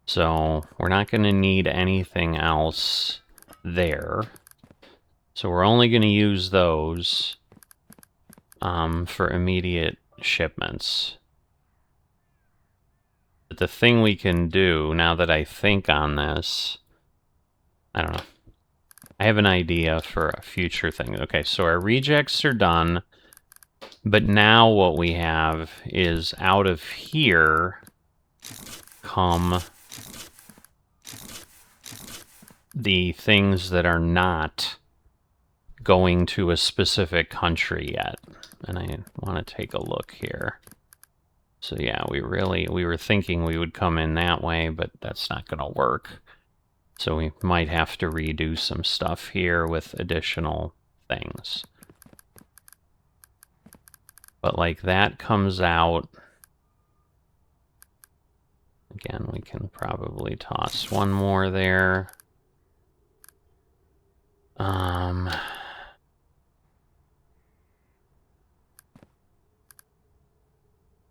So we're not going to need anything else there. So we're only going to use those for immediate shipments. But the thing we can do, now that I think on this, I don't know. I have an idea for a future thing. Okay, so our rejects are done. But now what we have is out of here come the things that are not going to a specific country yet. And I want to take a look here. So yeah, we were thinking we would come in that way, but that's not going to work. So we might have to redo some stuff here with additional things. But like that comes out. Again, we can probably toss one more there.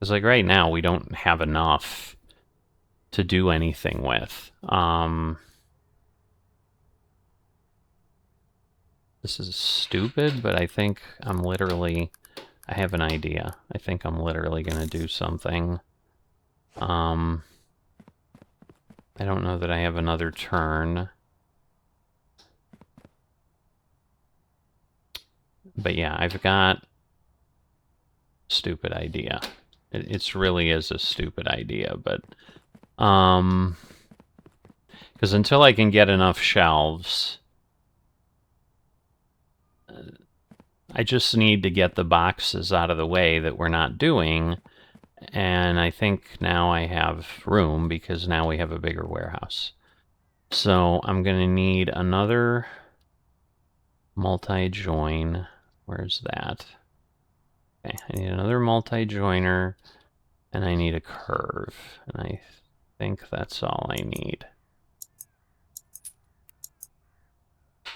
Because like right now, we don't have enough to do anything with. This is stupid, but I think I'm literally... I have an idea. I think I'm literally going to do something. I don't know that I have another turn. But yeah, I've got... Stupid idea. It really is a stupid idea, but... Because until I can get enough shelves... I just need to get the boxes out of the way that we're not doing, and I think now I have room because now we have a bigger warehouse. So I'm going to need another multi-join. Where's that? Okay, I need another multi-joiner, and I need a curve, and I think that's all I need.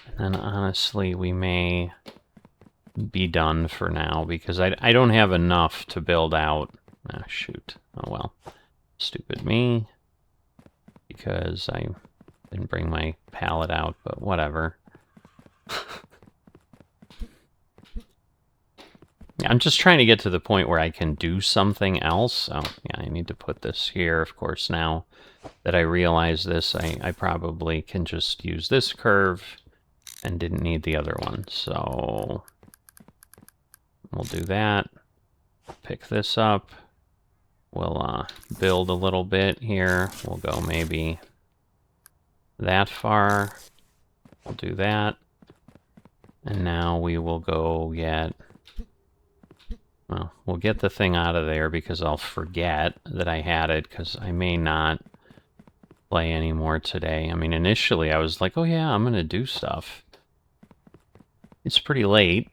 And then honestly, we may be done for now because I don't have enough to build out. Ah, shoot. Oh well. Stupid me. Because I didn't bring my pallet out, but whatever. I'm just trying to get to the point where I can do something else. Oh, yeah, I need to put this here. Of course, now that I realize this, I probably can just use this curve and didn't need the other one. So we'll do that. Pick this up. We'll build a little bit here. We'll go maybe that far. We'll do that. And now we will go get... Well, we'll get the thing out of there because I'll forget that I had it because I may not play anymore today. I mean, initially I was like, oh yeah, I'm going to do stuff. It's pretty late.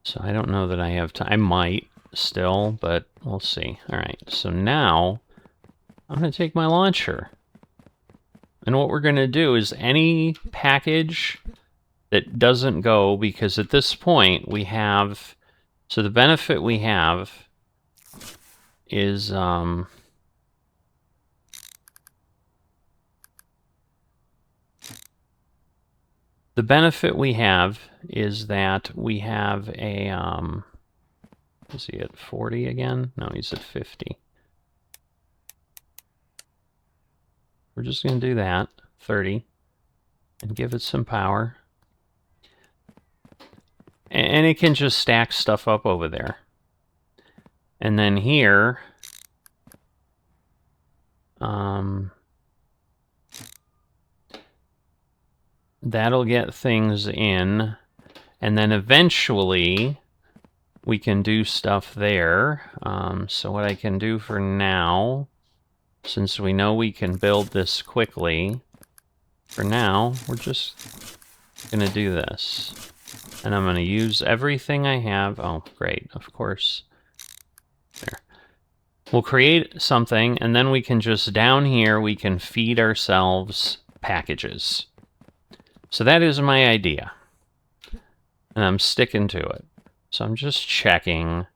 So I don't know that I have time. I might still, but we'll see. All right, so now I'm going to take my launcher. And what we're going to do is any package that doesn't go, because at this point we have... So the benefit we have is... the benefit we have is that we have a... is he at 40 again? No, he's at 50. We're just going to do that, 30, and give it some power. And it can just stack stuff up over there. And then here, that'll get things in. And then eventually, we can do stuff there. So what I can do for now, since we know we can build this quickly, for now, we're just going to do this. And I'm going to use everything I have. Oh, great, of course. There. We'll create something, and then we can just, down here, we can feed ourselves packages. So that is my idea. And I'm sticking to it. So I'm just checking.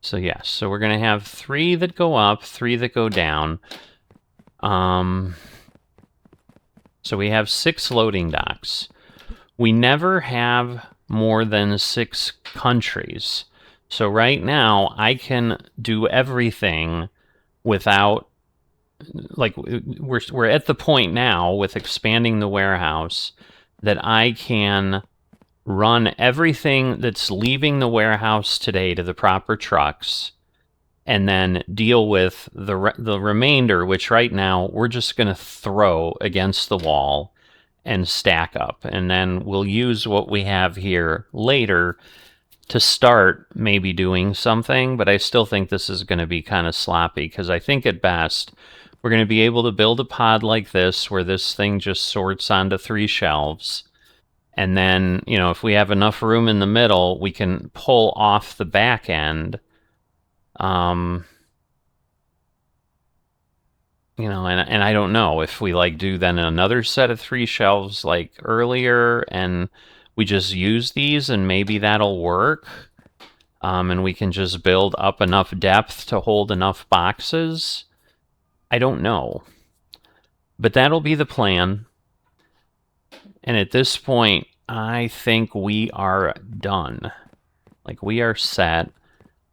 So yes, so we're going to have 3 that go up, 3 that go down. So we have 6 loading docks. We never have more than 6 countries. So right now, I can do everything without... Like, we're at the point now with expanding the warehouse that I can run everything that's leaving the warehouse today to the proper trucks and then deal with the remainder, which right now we're just going to throw against the wall and stack up. And then we'll use what we have here later to start maybe doing something, but I still think this is going to be kind of sloppy because I think at best we're going to be able to build a pod like this where this thing just sorts onto 3 shelves. And then, you know, if we have enough room in the middle, we can pull off the back end. You know, and I don't know if we like do then another set of 3 shelves like earlier, and we just use these and maybe that'll work. And we can just build up enough depth to hold enough boxes. I don't know. But that'll be the plan. And at this point, I think we are done. Like, we are set.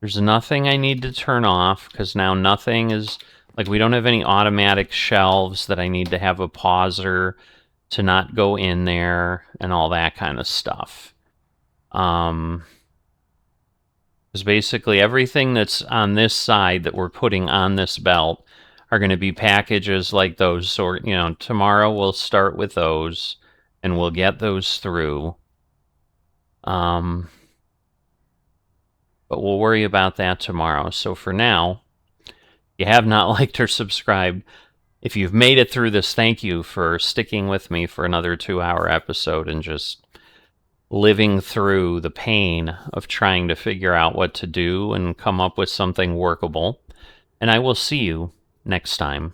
There's nothing I need to turn off, because now nothing is... Like, we don't have any automatic shelves that I need to have a pauser to not go in there and all that kind of stuff. Because basically everything that's on this side that we're putting on this belt are going to be packages like those. So, you know, tomorrow we'll start with those, and we'll get those through. But we'll worry about that tomorrow. So for now, if you have not liked or subscribed, if you've made it through this, thank you for sticking with me for another 2-hour episode and just living through the pain of trying to figure out what to do and come up with something workable. And I will see you next time.